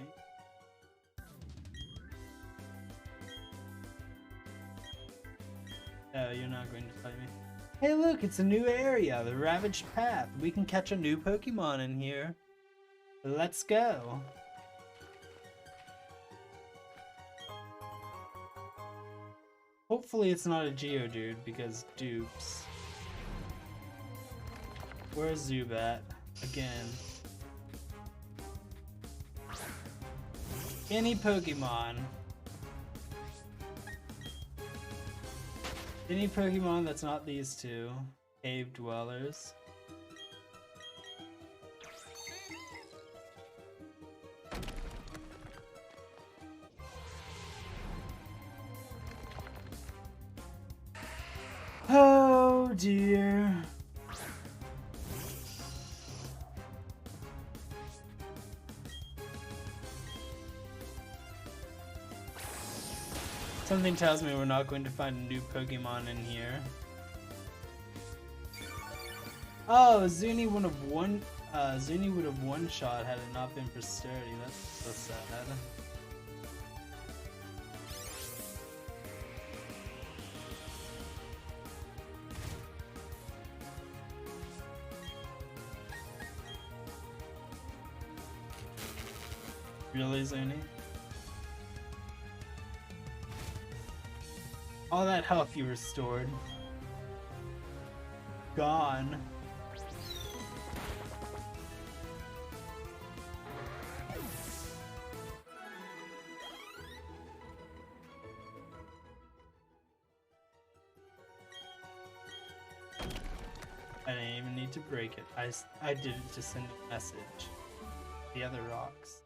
Oh, you're not going to fight me. Hey look, it's a new area, the Ravaged Path. We can catch a new Pokemon in here. Let's go. Hopefully it's not a Geodude, because dupes. Where's Zubat? Again. Any Pokemon. Any Pokemon that's not these two. Cave Dwellers. Oh dear. Something tells me we're not going to find a new Pokemon in here. Oh, Zuni would have one shot had it not been for Sturdy. That's so sad. Really, Zuni? All that health you restored. Gone. I didn't even need to break it. I did it to send a message. The other rocks.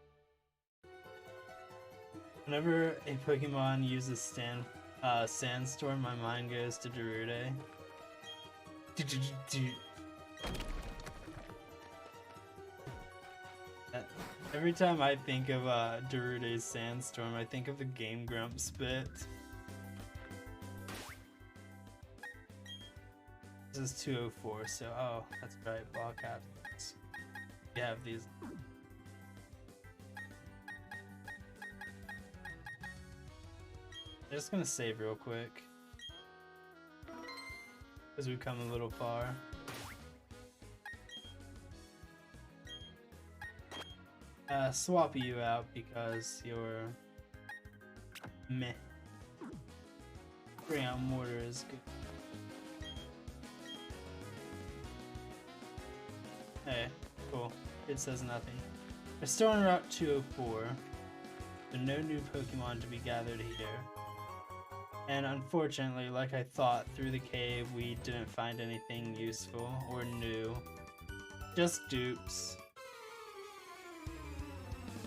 Whenever a Pokemon uses Sandstorm, my mind goes to Darude. Every time I think of Darude's Sandstorm, I think of the Game Grumps bit. This is 204, so oh, that's right, ball captains. You have these. I'm just gonna save real quick, because we've come a little far. Swap you out because you're meh. Bring out Mortar is good. Hey, cool. It says nothing. We're still on Route 204. There are no new Pokemon to be gathered here. And unfortunately, like I thought, through the cave we didn't find anything useful or new. Just dupes.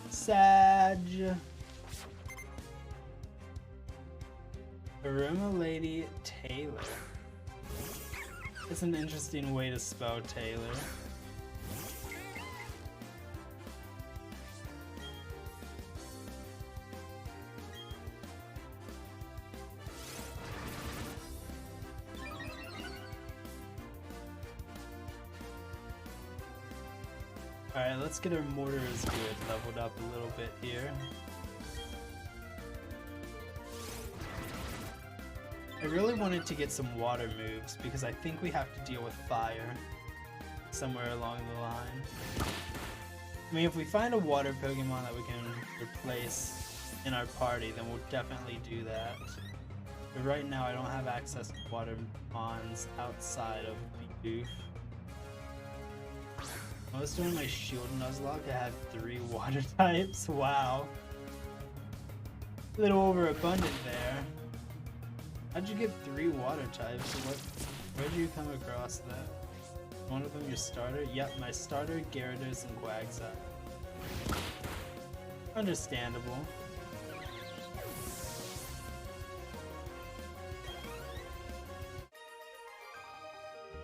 Sag. Aroma Lady Taylor. It's an interesting way to spell Taylor. Alright, let's get our Mortar is good leveled up a little bit here. I really wanted to get some water moves because I think we have to deal with fire somewhere along the line. I mean, if we find a water Pokemon that we can replace in our party, then we'll definitely do that. But right now I don't have access to water ponds outside of Booth. I was doing my shield Nuzlocke, I had 3 water types. Wow. A little overabundant there. How'd you get 3 water types? Where'd you come across that? One of them your starter? Yep, my starter, Gyarados, and Quagsire. Understandable.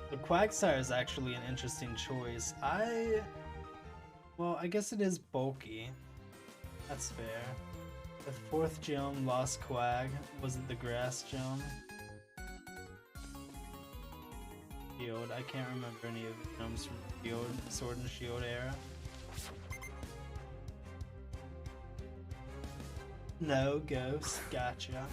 The Quagsire is actually an interesting choice. Well, I guess it is bulky. That's fair. The 4th gym lost Quag. Was it the grass gym? Shield. I can't remember any of the gyms from the Sword and Shield era. No, Ghost. Gotcha.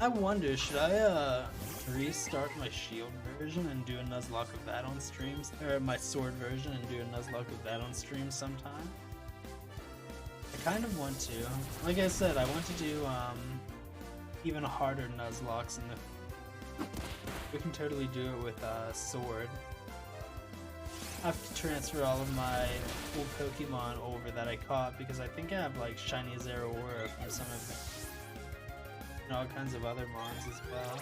I wonder, should I restart my Shield version and do a Nuzlocke of that on streams? Or my Sword version and do a Nuzlocke of that on stream sometime? I kind of want to. Like I said, I want to do even harder Nuzlockes in the... We can totally do it with Sword. I have to transfer all of my old Pokemon over that I caught because I think I have like Shiny Zeraora from some of them. And all kinds of other mons as well.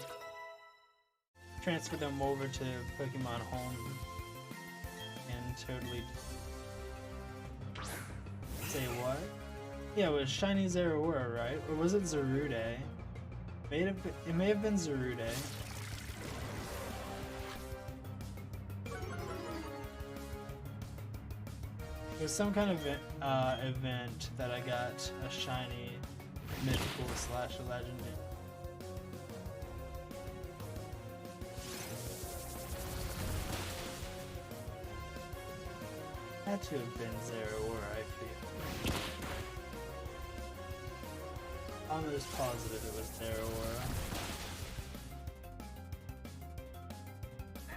Transfer them over to Pokemon Home and totally... Say what? Yeah, it was Shiny Zeraora, right? Or was it Zarude? It may have been Zarude. It was some kind of event that I got a shiny mythical slash legendary. Had to have been Zeraora, I feel. Almost positive it was Zeraora.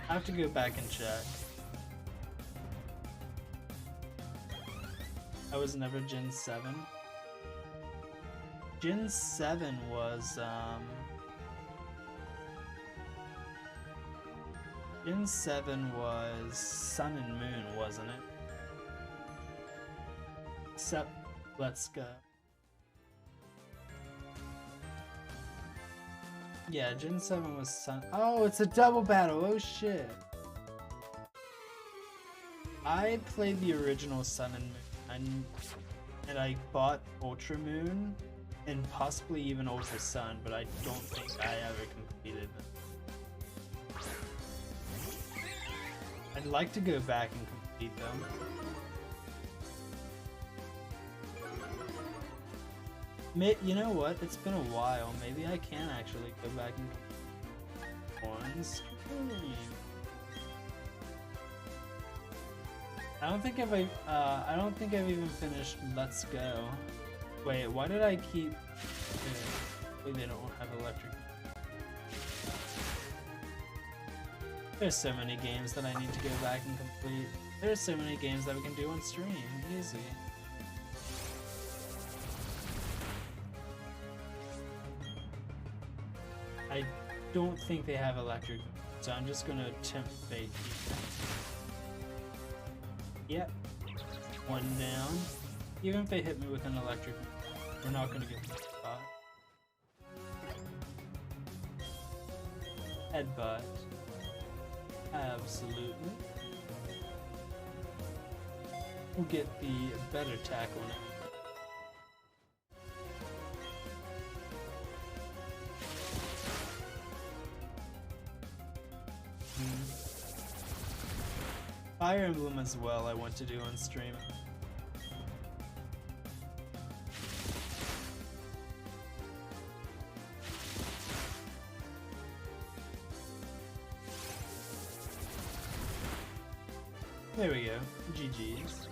I have to go back and check. I was never Gen 7. Gen 7 was, Gen 7 was Sun and Moon, wasn't it? Except, let's go. Yeah, Gen 7 was Sun. Oh, it's a double battle! Oh shit! I played the original Sun and Moon, and I bought Ultra Moon, and possibly even Ultra Sun, but I don't think I ever completed them. I'd like to go back and complete them. You know what? It's been a while. Maybe I can actually go back and on stream. I don't think I've even finished Let's Go. Wait, why did I keep? Okay, they don't have electric. There's so many games that I need to go back and complete. There's so many games that we can do on stream. Easy. I don't think they have electric, so I'm just gonna attempt fate. Yep. One down. Even if they hit me with an electric, we're not gonna get the spot. Headbutt. Absolutely. We'll get the better tackle now. Fire Emblem as well I want to do on stream. There we go. GG's.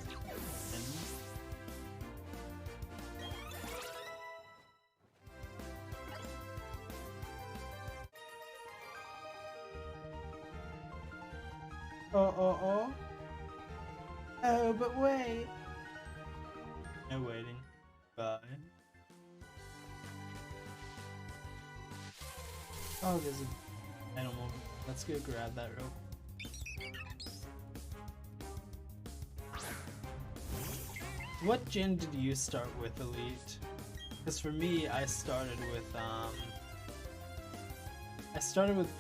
Oh, but wait. No waiting. Bye. Oh, there's an animal. Let's go grab that real quick. What gen did you start with, Elite? Because for me, I started with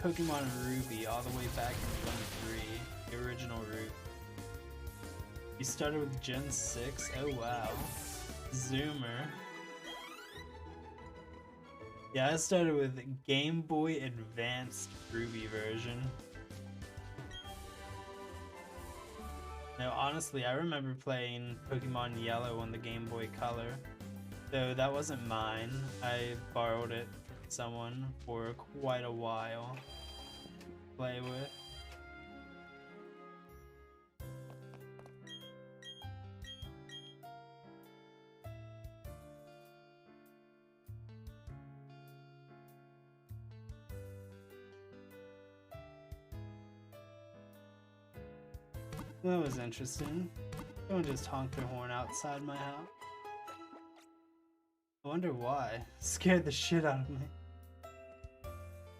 Pokemon Ruby all the way back in Gen 3, the original route. You started with Gen 6? Oh wow. Zoomer. Yeah, I started with Game Boy Advanced Ruby version. No, honestly, I remember playing Pokemon Yellow on the Game Boy Color. Though that wasn't mine. I borrowed it from someone for quite a while to play with. That was interesting. Someone just honked their horn outside my house. I wonder why. Scared the shit out of me.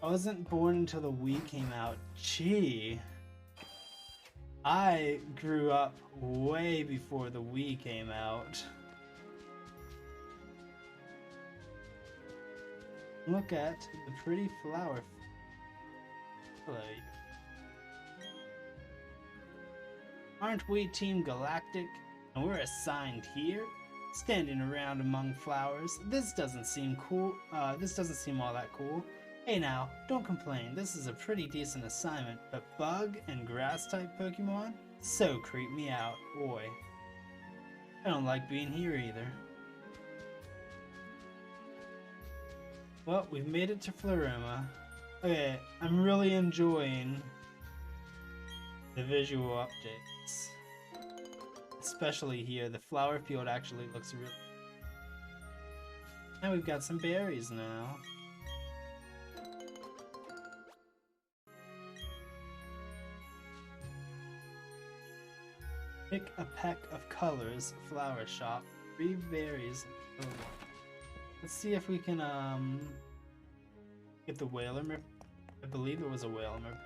I wasn't born until the Wii came out. Gee. I grew up way before the Wii came out. Look at the pretty flower. Hello. Aren't we Team Galactic? And we're assigned here? Standing around among flowers. This doesn't seem cool. This doesn't seem all that cool. Hey now, don't complain. This is a pretty decent assignment, but bug and grass type Pokemon? So creep me out, boy. I don't like being here either. Well, we've made it to Floroma. Okay, I'm really enjoying the visual updates. Especially here, the flower field actually looks really... And we've got some berries now. Pick a peck of colors, flower shop, 3 berries. Oh. Let's see if we can get the Whaler. I believe it was a Whaler.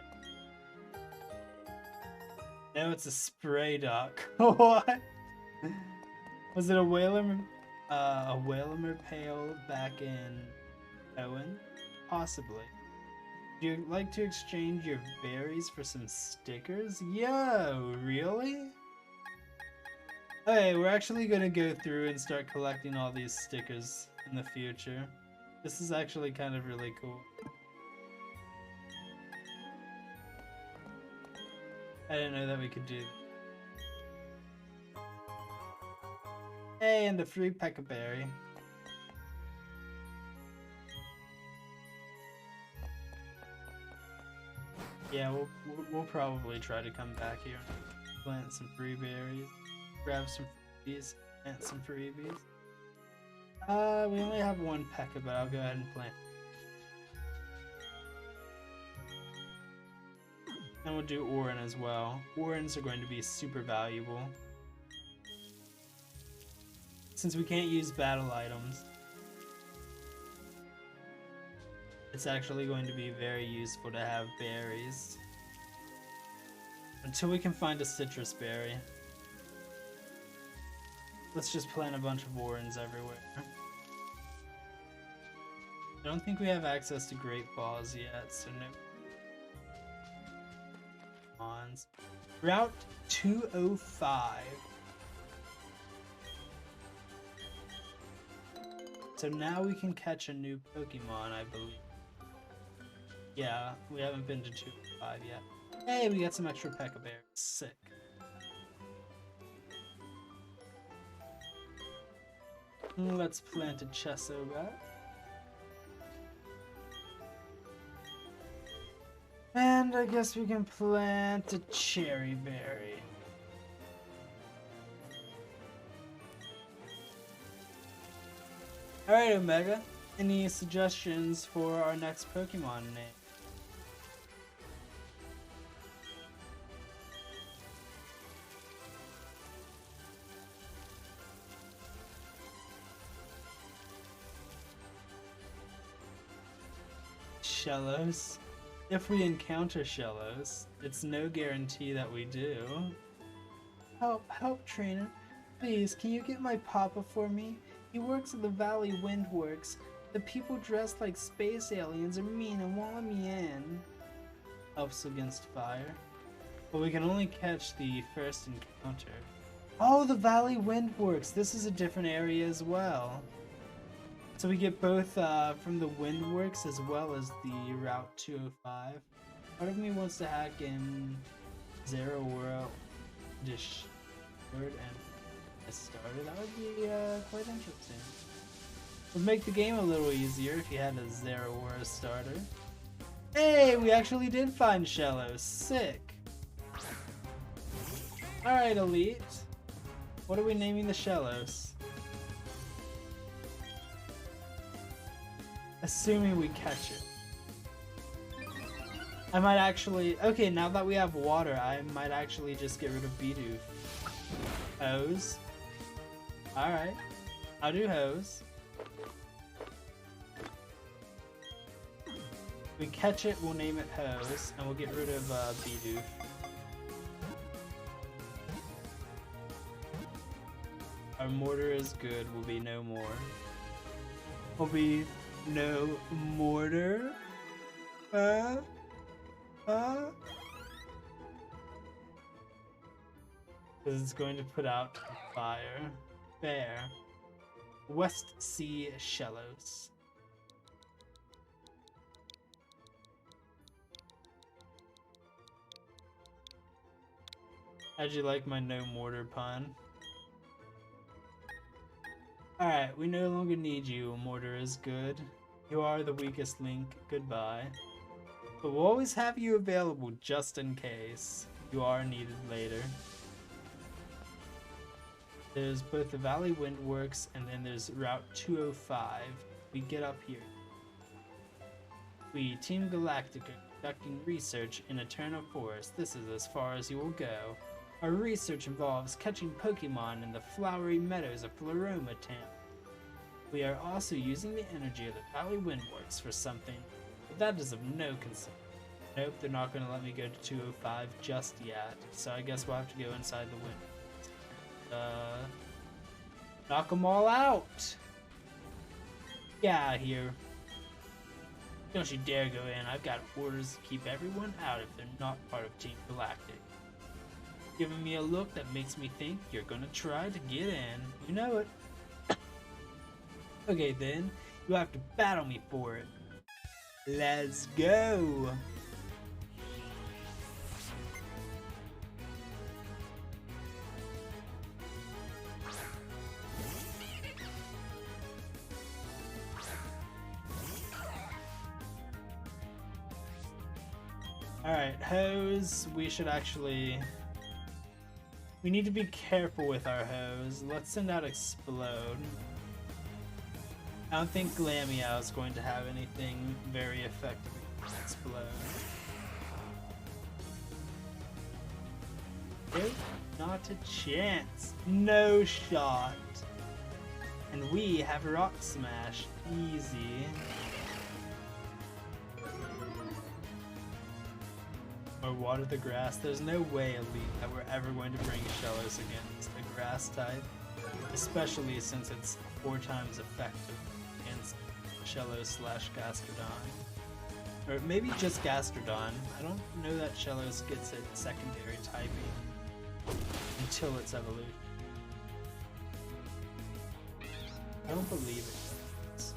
No, it's a spray duck. What? Was it a Whaler Pale back in Owen? Possibly. Would you like to exchange your berries for some stickers? Yo, really? Okay, we're actually gonna go through and start collecting all these stickers in the future. This is actually kind of really cool. I didn't know that we could do that. Hey, and a free Peccaberry. Yeah, we'll probably try to come back here and plant some free berries, grab some freebies, plant some freebies. We only have 1 Pekka, but I'll go ahead and plant. And we'll do Orin as well. Orins are going to be super valuable. Since we can't use battle items, it's actually going to be very useful to have berries. Until we can find a citrus berry. Let's just plant a bunch of Orins everywhere. I don't think we have access to Great Balls yet, so no. Route 205. So now we can catch a new Pokemon, I believe. Yeah, we haven't been to 205 yet. Hey, we got some extra Peccaberries. Sick. Let's plant a Chesobat. And I guess we can plant a Cherry Berry. Alright, Omega. Any suggestions for our next Pokemon name? Shellos. If we encounter Shellos, it's no guarantee that we do. Help, trainer. Please, can you get my papa for me? He works at the Valley Windworks. The people dressed like space aliens are mean and won't let me in. Helps against fire. But we can only catch the first encounter. Oh, the Valley Windworks. This is a different area as well. So we get both from the Windworks as well as the Route 205. Part of me wants to hack in Zero World Discord and started. That would be quite interesting. Would make the game a little easier if you had a Zero World starter. Hey, we actually did find Shellos. Sick. Alright, Elite. What are we naming the Shellos? Assuming we catch it. I might actually... Okay, now that we have water, I might actually just get rid of Bidoof. Hose. Alright. I'll do hose. If we catch it, we'll name it hose, and we'll get rid of Bidoof. Our mortar is good, will be no more. Will be no mortar? Because it's going to put out fire. Fair. West Sea Shellos. How'd you like my no mortar pun? Alright, we no longer need you, mortar is good. You are the weakest link, goodbye. But we'll always have you available just in case. You are needed later. There's both the Valley Windworks and then there's Route 205. We get up here. We, Team Galactica, conducting research in Eterna Forest. This is as far as you will go. Our research involves catching Pokemon in the flowery meadows of Floroma Town. We are also using the energy of the Valley Windworks for something, but that is of no concern. Nope, they're not going to let me go to 205 just yet, so I guess we'll have to go inside the Windworks. Knock them all out! Get out of here. Don't you dare go in. I've got orders to keep everyone out if they're not part of Team Galactic. Giving me a look that makes me think you're gonna try to get in. You know it. Okay then, you have to battle me for it. Let's go! Alright, hose, we should actually... We need to be careful with our hose. Let's send out Explode. I don't think Glameow is going to have anything very effective with Explode. Nope, not a chance. No shot. And we have Rock Smash. Easy. Or Water the Grass. There's no way, Elite, that we're ever going to bring Shellos against a Grass type. Especially since it's 4 times effective against Shellos/Gastrodon. Or maybe just Gastrodon. I don't know that Shellos gets a secondary typing until its evolution. I don't believe it does.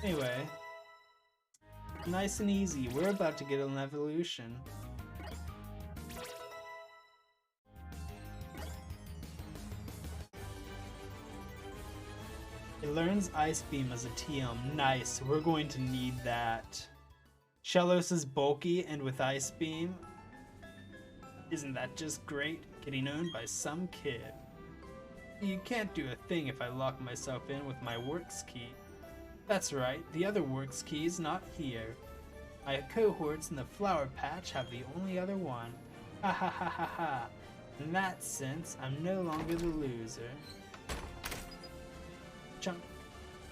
Anyway. Nice and easy. We're about to get an evolution. It learns Ice Beam as a TM. Nice. We're going to need that. Shellos is bulky and with Ice Beam. Isn't that just great? Getting owned by some kid. You can't do a thing if I lock myself in with my Works key. That's right, the other Works key is not here. My cohorts in the Flower Patch have the only other one. Ha ha ha ha ha. In that sense, I'm no longer the loser. Chunk.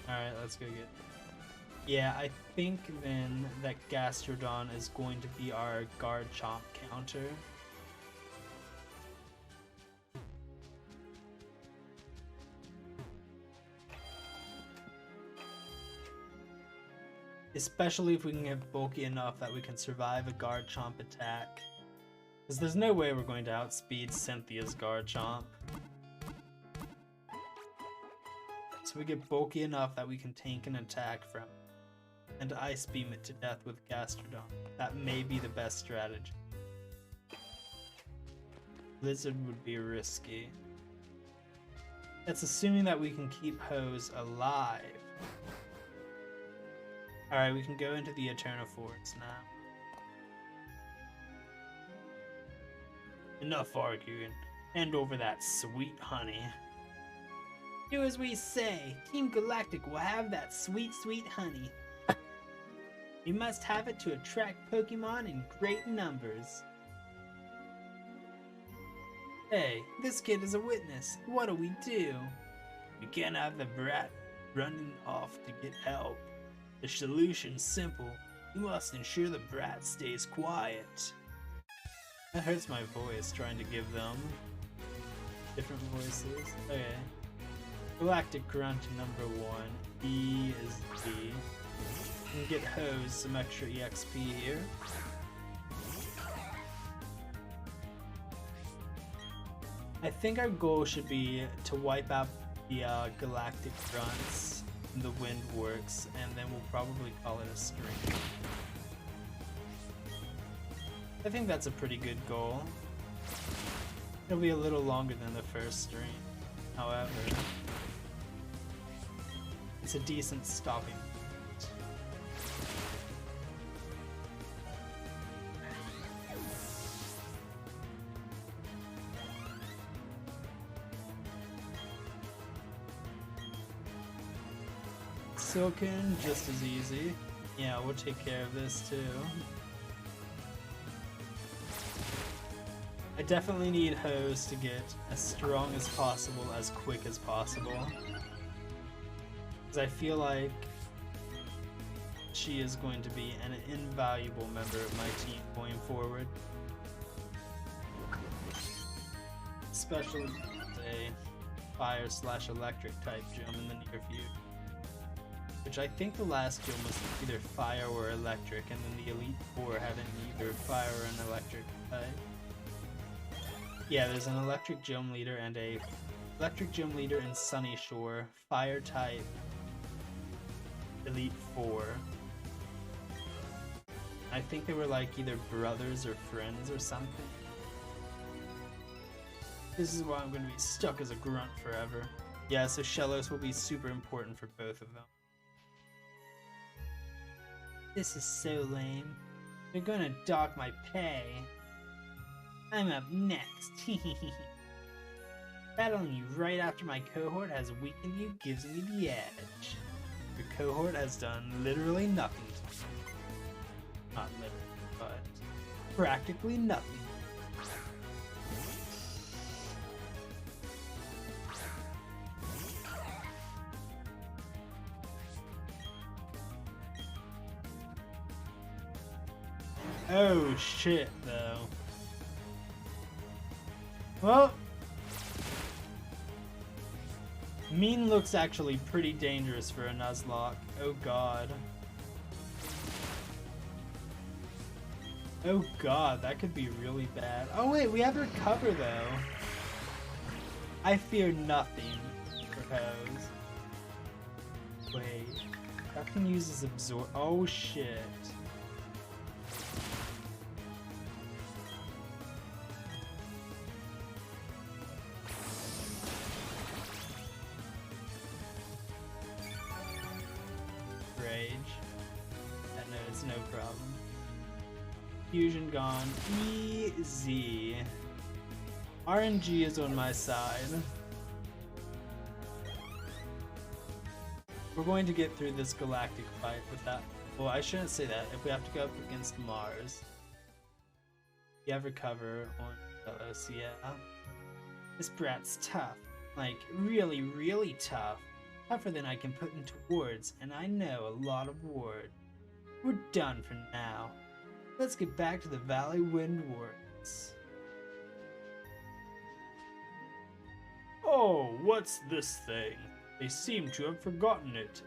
Alright, let's go get Yeah, I think then that Gastrodon is going to be our guard chomp counter. Especially if we can get bulky enough that we can survive a guard chomp attack. Because there's no way we're going to outspeed Cynthia's guard chomp. So we get bulky enough that we can tank an attack from it, and ice beam it to death with Gastrodon. That may be the best strategy. Blizzard would be risky. That's assuming that we can keep Hose alive. Alright, we can go into the Eternal Forest now. Enough arguing. Hand over that sweet honey. Do as we say. Team Galactic will have that sweet, sweet honey. We must have it to attract Pokemon in great numbers. Hey, this kid is a witness. What do we do? We can't have the brat running off to get help. The solution's simple. You must ensure the brat stays quiet. That hurts my voice trying to give them different voices. Okay. Galactic Grunt number 1. E is D. We can get Hose some extra EXP here. I think our goal should be to wipe out the Galactic Grunts in the Windworks, and then we'll probably call it a stream. I think that's a pretty good goal. It'll be a little longer than the first stream, however. It's a decent stopping point. Silken, just as easy. Yeah, we'll take care of this too. I definitely need Hose to get as strong as possible, as quick as possible. Because I feel like she is going to be an invaluable member of my team going forward. Especially a fire/electric type gym in the near future. Which I think the last gym was either fire or electric, and then the Elite Four had either fire or an electric type. Yeah, there's an electric gym leader and a electric gym leader in Sunny Shore, fire type, Elite Four. I think they were like either brothers or friends or something. This is why I'm going to be stuck as a grunt forever. Yeah, so Shellos will be super important for both of them. This is so lame. They're gonna dock my pay. I'm up next. Battling you right after my cohort has weakened you gives me the edge. Your cohort has done literally nothing to me. Not literally, but practically nothing. Oh shit, though. Well, Mean looks actually pretty dangerous for a Nuzlocke. Oh god. Oh god, that could be really bad. Oh wait, we have Recover though. I fear nothing for Hose. Wait, that can use his Absorb. Oh shit. No problem. Fusion gone. Easy. RNG is on my side. We're going to get through this galactic fight with that. Well, I shouldn't say that. If we have to go up against Mars. You have Recover on Shellos, yeah. This brat's tough. Like, really, really tough. tougher than I can put into words, and I know a lot of words. We're done for now. Let's get back to the Valley Windworks. Oh, what's this thing? They seem to have forgotten it.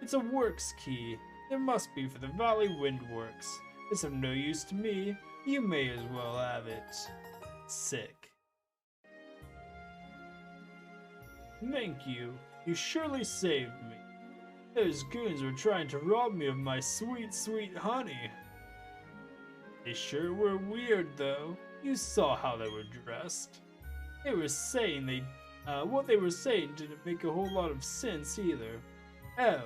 It's a works key. It must be for the Valley Windworks. It's of no use to me. You may as well have it. Sick. Thank you. You surely saved me. Those goons were trying to rob me of my sweet, sweet honey. They sure were weird, though. You saw how they were dressed. They were saying what they were saying didn't make a whole lot of sense either. Oh,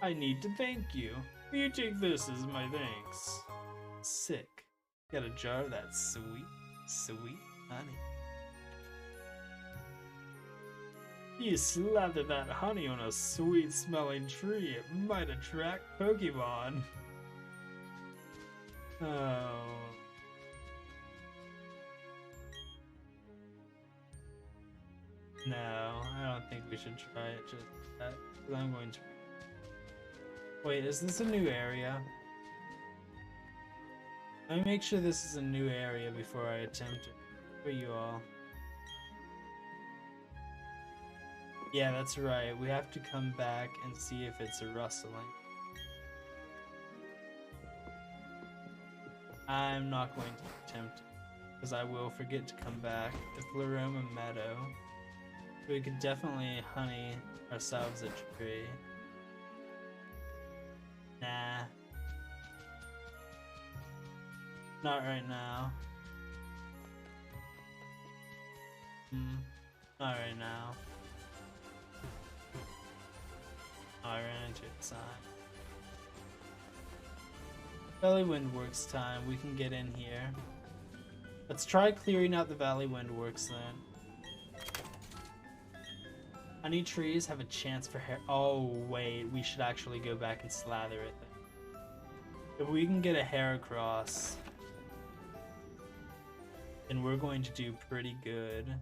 I need to thank you. Will you take this as my thanks? Sick. Got a jar of that sweet, sweet honey. You slather that honey on a sweet smelling tree, it might attract Pokemon. Oh. No, I don't think we should try it just that, because I'm going to... Wait, is this a new area? Let me make sure this is a new area before I attempt it for you all. Yeah, that's right. We have to come back and see if it's a rustling. I'm not going to attempt it, because I will forget to come back. It's Laroma Meadow. We could definitely honey ourselves a tree. Nah. Not right now. Not right now. Oh, I ran into a sign. Valley Windworks time. We can get in here. Let's try clearing out the Valley Windworks then. Honey trees have a chance for hair. Oh, wait. We should actually go back and slather it then. If we can get a hair across, then we're going to do pretty good.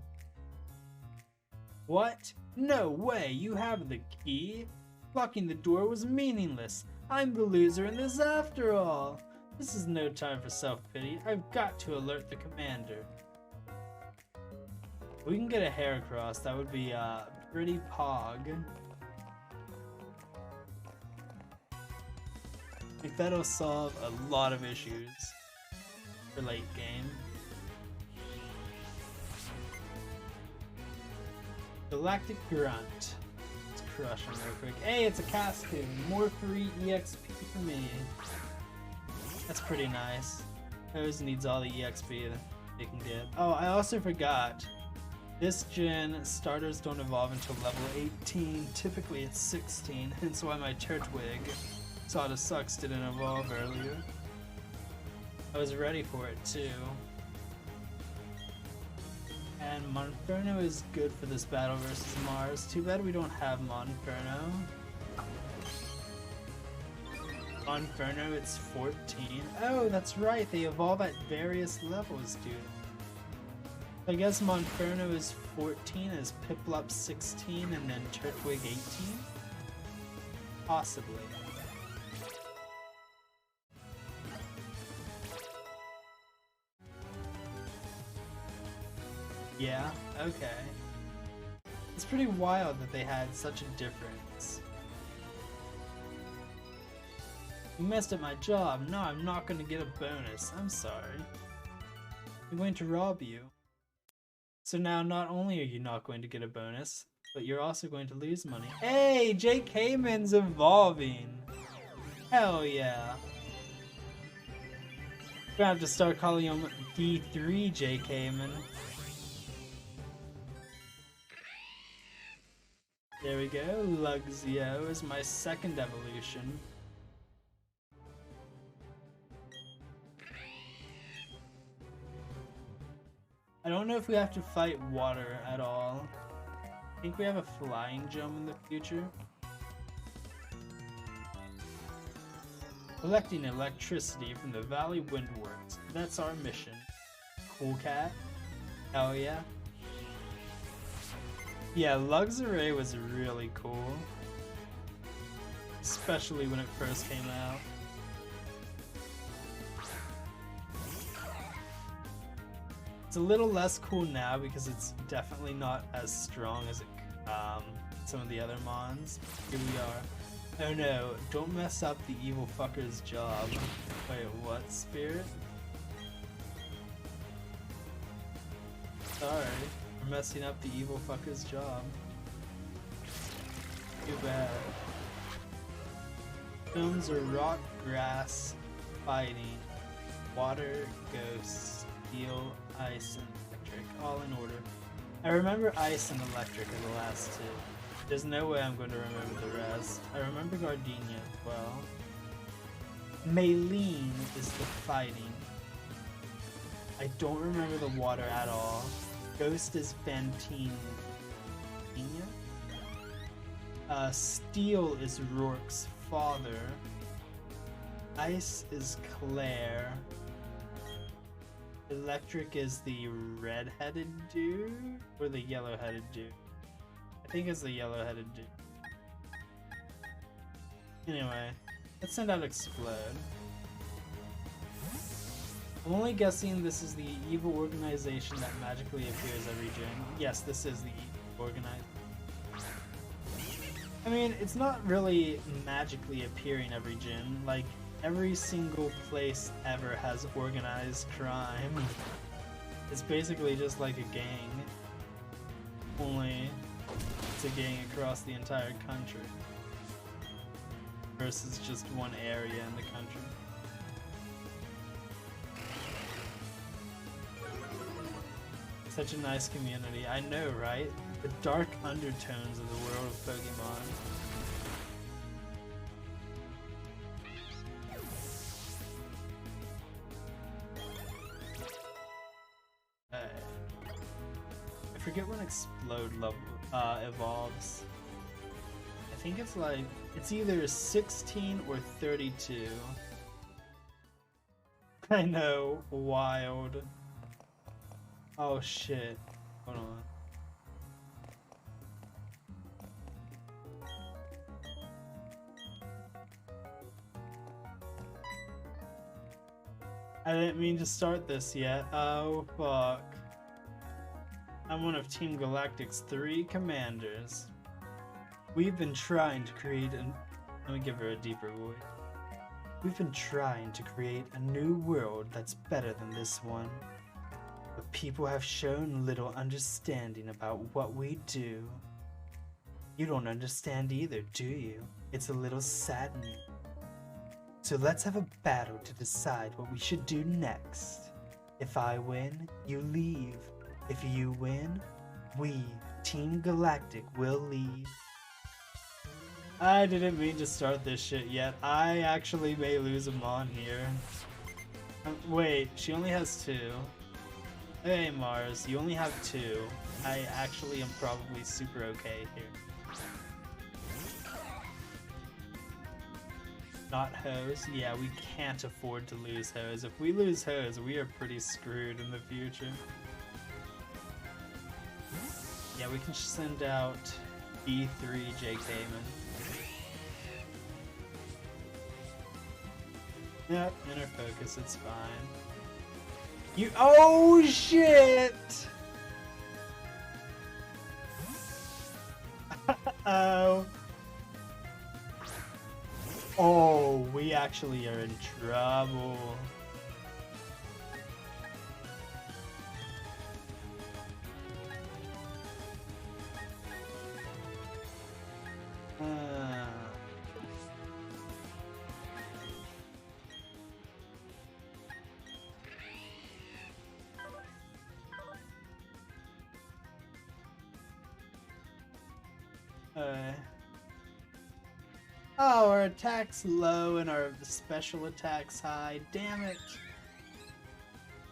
What? No way! You have the key? Locking the door was meaningless. I'm the loser in this after all. This is no time for self-pity. I've got to alert the commander. If we can get a hair across, that would be pretty pog. I think that'll solve a lot of issues for late game. Galactic Grunt. Let's crush him real quick. Hey, it's a Cascoon. More free EXP for me. That's pretty nice. Hose needs all the EXP they can get. Oh, I also forgot. This gen, starters don't evolve until level 18. Typically it's 16, hence why my Turtwig, Sawda Sucks, didn't evolve earlier. I was ready for it too. And Monferno is good for this battle versus Mars. Too bad we don't have Monferno. Monferno, it's 14. Oh, that's right, they evolve at various levels, dude. I guess Monferno is 14, as Piplup 16, and then Turtwig 18? Possibly. Yeah, okay. It's pretty wild that they had such a difference. You messed up my job. No, I'm not going to get a bonus. I'm sorry. I'm going to rob you. So now not only are you not going to get a bonus, but you're also going to lose money. Hey, Jake Heyman's evolving. Hell yeah. We're gonna have to start calling him D3 Jake Heyman. There we go. Luxio is my second evolution. I don't know if we have to fight water at all. I think we have a flying jump in the future. Collecting electricity from the Valley Windworks. That's our mission. Cool cat. Hell yeah. Yeah, Luxray was really cool. Especially when it first came out. It's a little less cool now because it's definitely not as strong as some of the other mons. Here we are. Oh no, don't mess up the evil fucker's job. Wait, what, Spirit? Sorry, we're messing up the evil fucker's job. Too bad. Films are rock, grass, fighting, water, ghosts, steel, ice, and electric, all in order. I remember ice and electric are the last two. There's no way I'm going to remember the rest. I remember Gardenia as well. Maylene is the fighting. I don't remember the water at all. Ghost is Fantine. Steel is Roark's father. Ice is Claire. Electric is the red-headed dude? Or the yellow-headed dude? I think it's the yellow-headed dude. Anyway, let's send out Explode. I'm only guessing this is the evil organization that magically appears every gen. Yes, this is the evil organization. I mean, it's not really magically appearing every gen. Like, every single place ever has organized crime. It's basically just like a gang. Only it's a gang across the entire country. Versus just one area in the country. Such a nice community. I know, right? The dark undertones of the world of Pokemon. I forget when Explode level evolves. I think it's like, it's either 16 or 32. I know, wild. Oh shit. Hold on. I didn't mean to start this yet. Oh fuck. I'm one of Team Galactic's 3 commanders. We've been trying to create an... Let me give her a deeper voice. We've been trying to create a new world that's better than this one. But people have shown little understanding about what we do. You don't understand either, do you? It's a little saddening. So let's have a battle to decide what we should do next. If I win, you leave. If you win, we, Team Galactic, will leave. I didn't mean to start this shit yet. I actually may lose a Mon here. Wait, she only has 2. Hey Mars, you only have 2. I actually am probably super okay here. Not Hose? Yeah, we can't afford to lose Hose. If we lose Hose, we are pretty screwed in the future. Yeah, we can send out E3 J.K. Yep, inner focus, it's fine. You- Oh shit! Uh-oh. Oh, we actually are in trouble. Oh, our attack's low and our special attack's high. Damn it.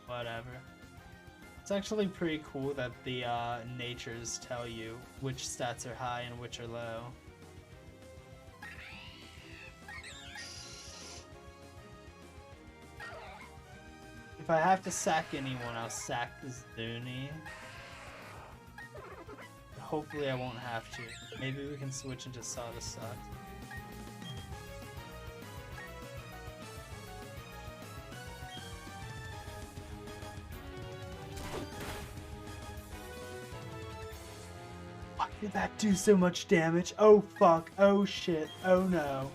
Whatever. It's actually pretty cool that the natures tell you which stats are high and which are low. If I have to sack anyone, I'll sack this Dooney. hopefully I won't have to. Maybe we can switch into Sawdust Socks. Why did that do so much damage? Oh fuck, oh shit, oh no.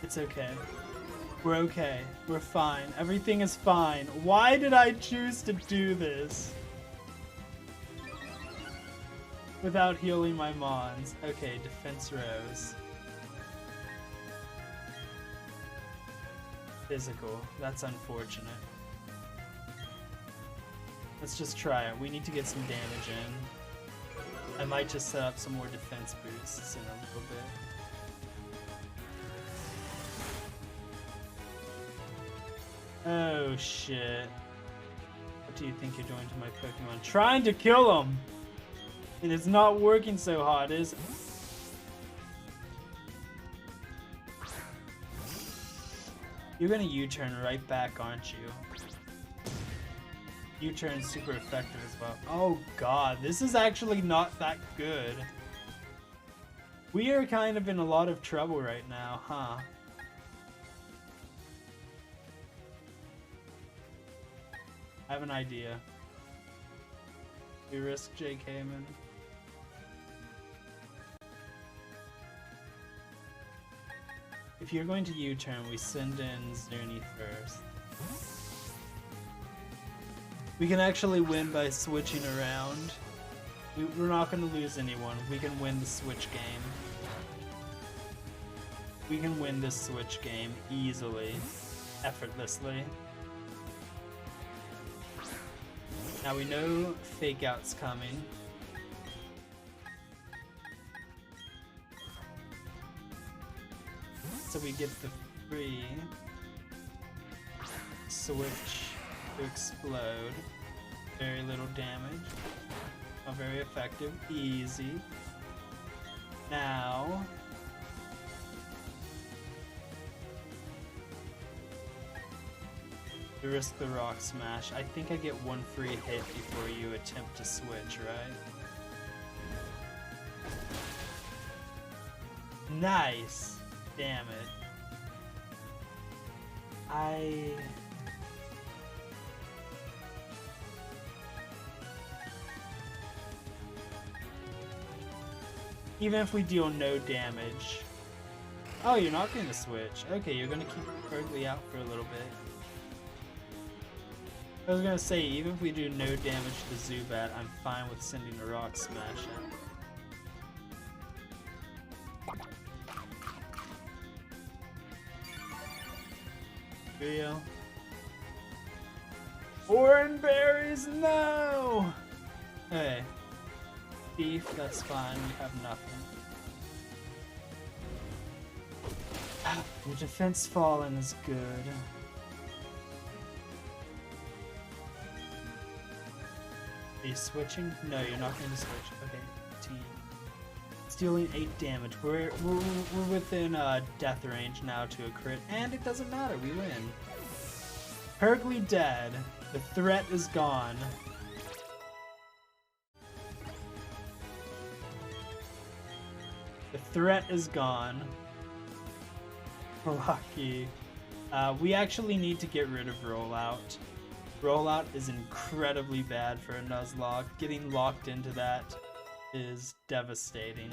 It's okay. We're okay. We're fine. Everything is fine. Why did I choose to do this? Without healing my mons. Okay, defense rose. Physical. That's unfortunate. Let's just try it. We need to get some damage in. I might just set up some more defense boosts in a little bit. Oh shit. What do you think you're doing to my Pokemon? Trying to kill him! It is not working so hard, is it? You're gonna U-turn right back, aren't you? U-turn's super effective as well. Oh god, this is actually not that good. We are kind of in a lot of trouble right now, huh? I have an idea. We risk J. Cayman. If you're going to U-turn, we send in Zuni first. We can actually win by switching around. We're not going to lose anyone. We can win the switch game. We can win this switch game easily, effortlessly. Now we know Fake Out's coming. So we get the free switch to explode. Very little damage. Not very effective. Easy. Now you risk the Rock Smash. I think I get one free hit before you attempt to switch, right? Nice! Damn it. Even if we deal no damage. Oh, you're not going to switch. Okay, you're going to keep Berkeley out for a little bit. I was going to say, even if we do no damage to Zubat, I'm fine with sending a Rock Smash in. Real. Orange berries, no! Hey. Beef, that's fine, we have nothing. The defense fallen is good. Are you switching? No, you're not going to switch. Okay, team. It's dealing 8 damage. We're within death range now to a crit, and it doesn't matter. We win. Hergly dead. The threat is gone. The threat is gone. Lucky. We actually need to get rid of Rollout. Rollout is incredibly bad for a Nuzlocke. Getting locked into that is devastating.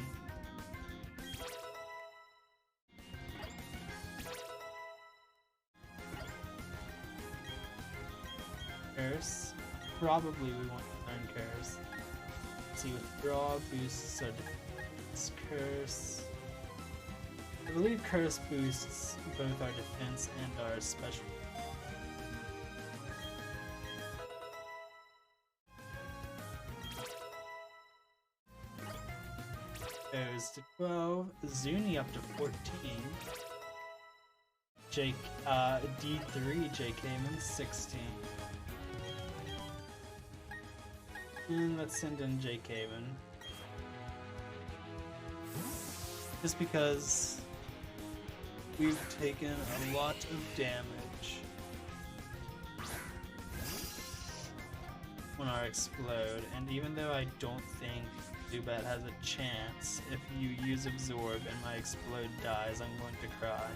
Curse. Probably we want to learn Curse. Let's see, withdraw boosts our defense. Curse. I believe Curse boosts both our defense and our special. Goes to 12, Zuni up to 14. Jake, D3, J. Cayman, 16. And let's send in J. Caven. Just because we've taken a lot of damage when our explode, and even though I don't think Zubat has a chance, if you use Absorb and my explode dies, I'm going to cry.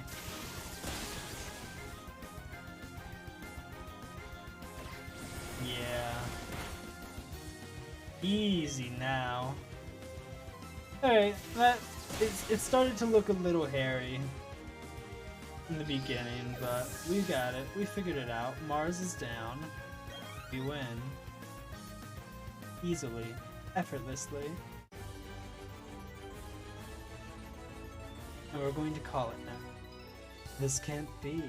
Yeah. Easy now. Alright, it started to look a little hairy in the beginning, but we got it. We figured it out. Mars is down. We win. Easily. Effortlessly. And we're going to call it now. This can't be.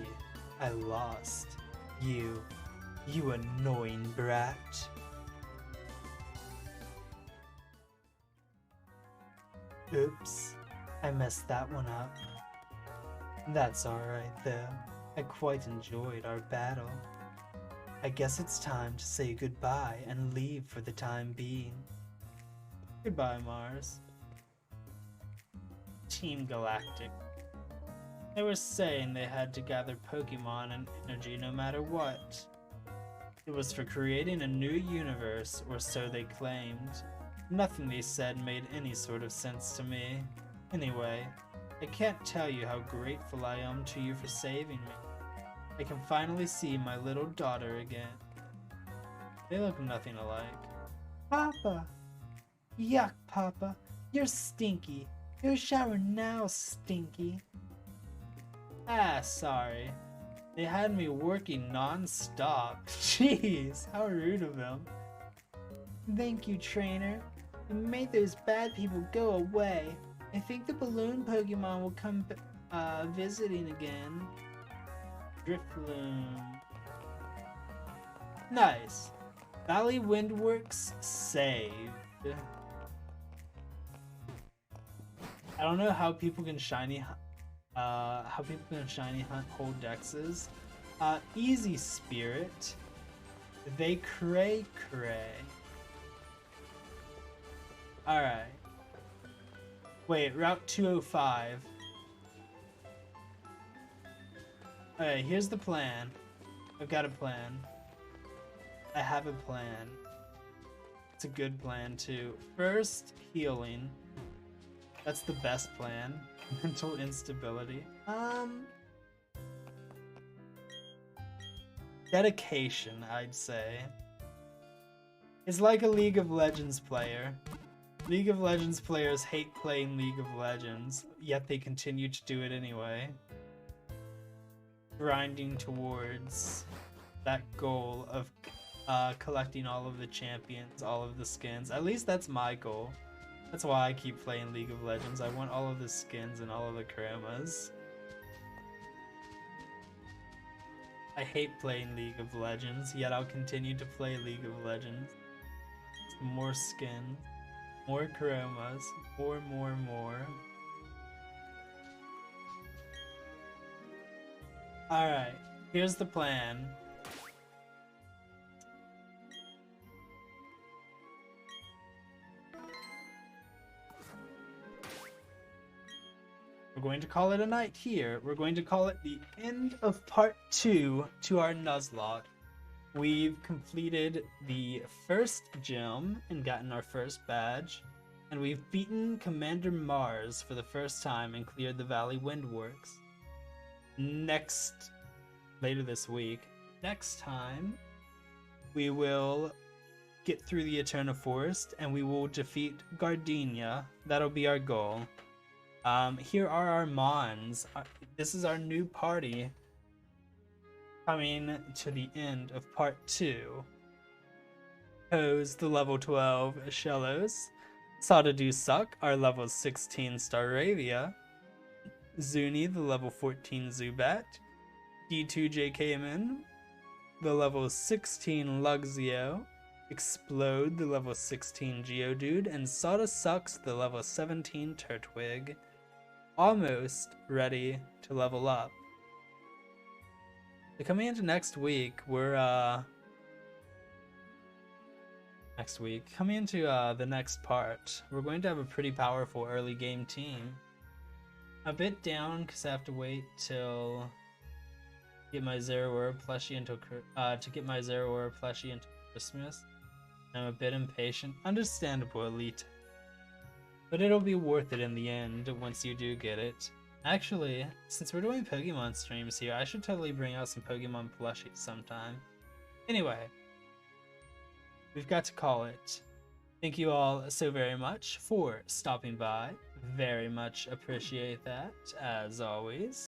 I lost. You annoying brat. Oops, I messed that one up. That's alright though. I quite enjoyed our battle. I guess it's time to say goodbye and leave for the time being. Goodbye, Mars. Team Galactic. They were saying they had to gather Pokemon and energy no matter what. It was for creating a new universe, or so they claimed. Nothing they said made any sort of sense to me. Anyway, I can't tell you how grateful I am to you for saving me. I can finally see my little daughter again. They look nothing alike. Papa! Yuck, Papa. You're stinky. Go shower now, stinky. Ah, sorry. They had me working non-stop. Jeez, how rude of them. Thank you, trainer. You made those bad people go away. I think the balloon Pokemon will come visiting again. Drifloon. Nice. Valley Windworks saved. I don't know how people can shiny hunt whole dexes. Easy Spirit. They cray. Alright. Wait, Route 205. Alright, here's the plan. I've got a plan. I have a plan. It's a good plan too. First, healing. That's the best plan. Mental instability. Dedication, I'd say. It's like a League of Legends player. League of Legends players hate playing League of Legends, yet they continue to do it anyway. Grinding towards that goal of collecting all of the champions, all of the skins. At least that's my goal. That's why I keep playing League of Legends. I want all of the skins and all of the chromas. I hate playing League of Legends, yet I'll continue to play League of Legends. More skins, more chromas, more. Alright, here's the plan. We're going to call it a night here. We're going to call it the end of part 2 to our Nuzlocke. We've completed the first gym and gotten our first badge. And we've beaten Commander Mars for the first time and cleared the Valley Windworks. Later this week, next time, we will get through the Eterna Forest and we will defeat Gardenia. That'll be our goal. Here are our Mons. This is our new party coming to the end of part 2. Pose the level 12 Shellos. Suck, our level 16 Staravia. Zuni, the level 14 Zubat. D2 JKMN, the level 16 Luxio. Explode, the level 16 Geodude. And Sucks, the level 17 Turtwig. Almost ready to level up. Coming into next week, we're next week. Coming into the next part, we're going to have a pretty powerful early game team. A bit down because I have to wait till get my Zero Orb plushie until Christmas. I'm a bit impatient. Understandable, Elite. But it'll be worth it in the end once you do get it. Actually, since we're doing Pokemon streams here, I should totally bring out some Pokemon plushies sometime. Anyway, we've got to call it. Thank you all so very much for stopping by. Very much appreciate that, as always.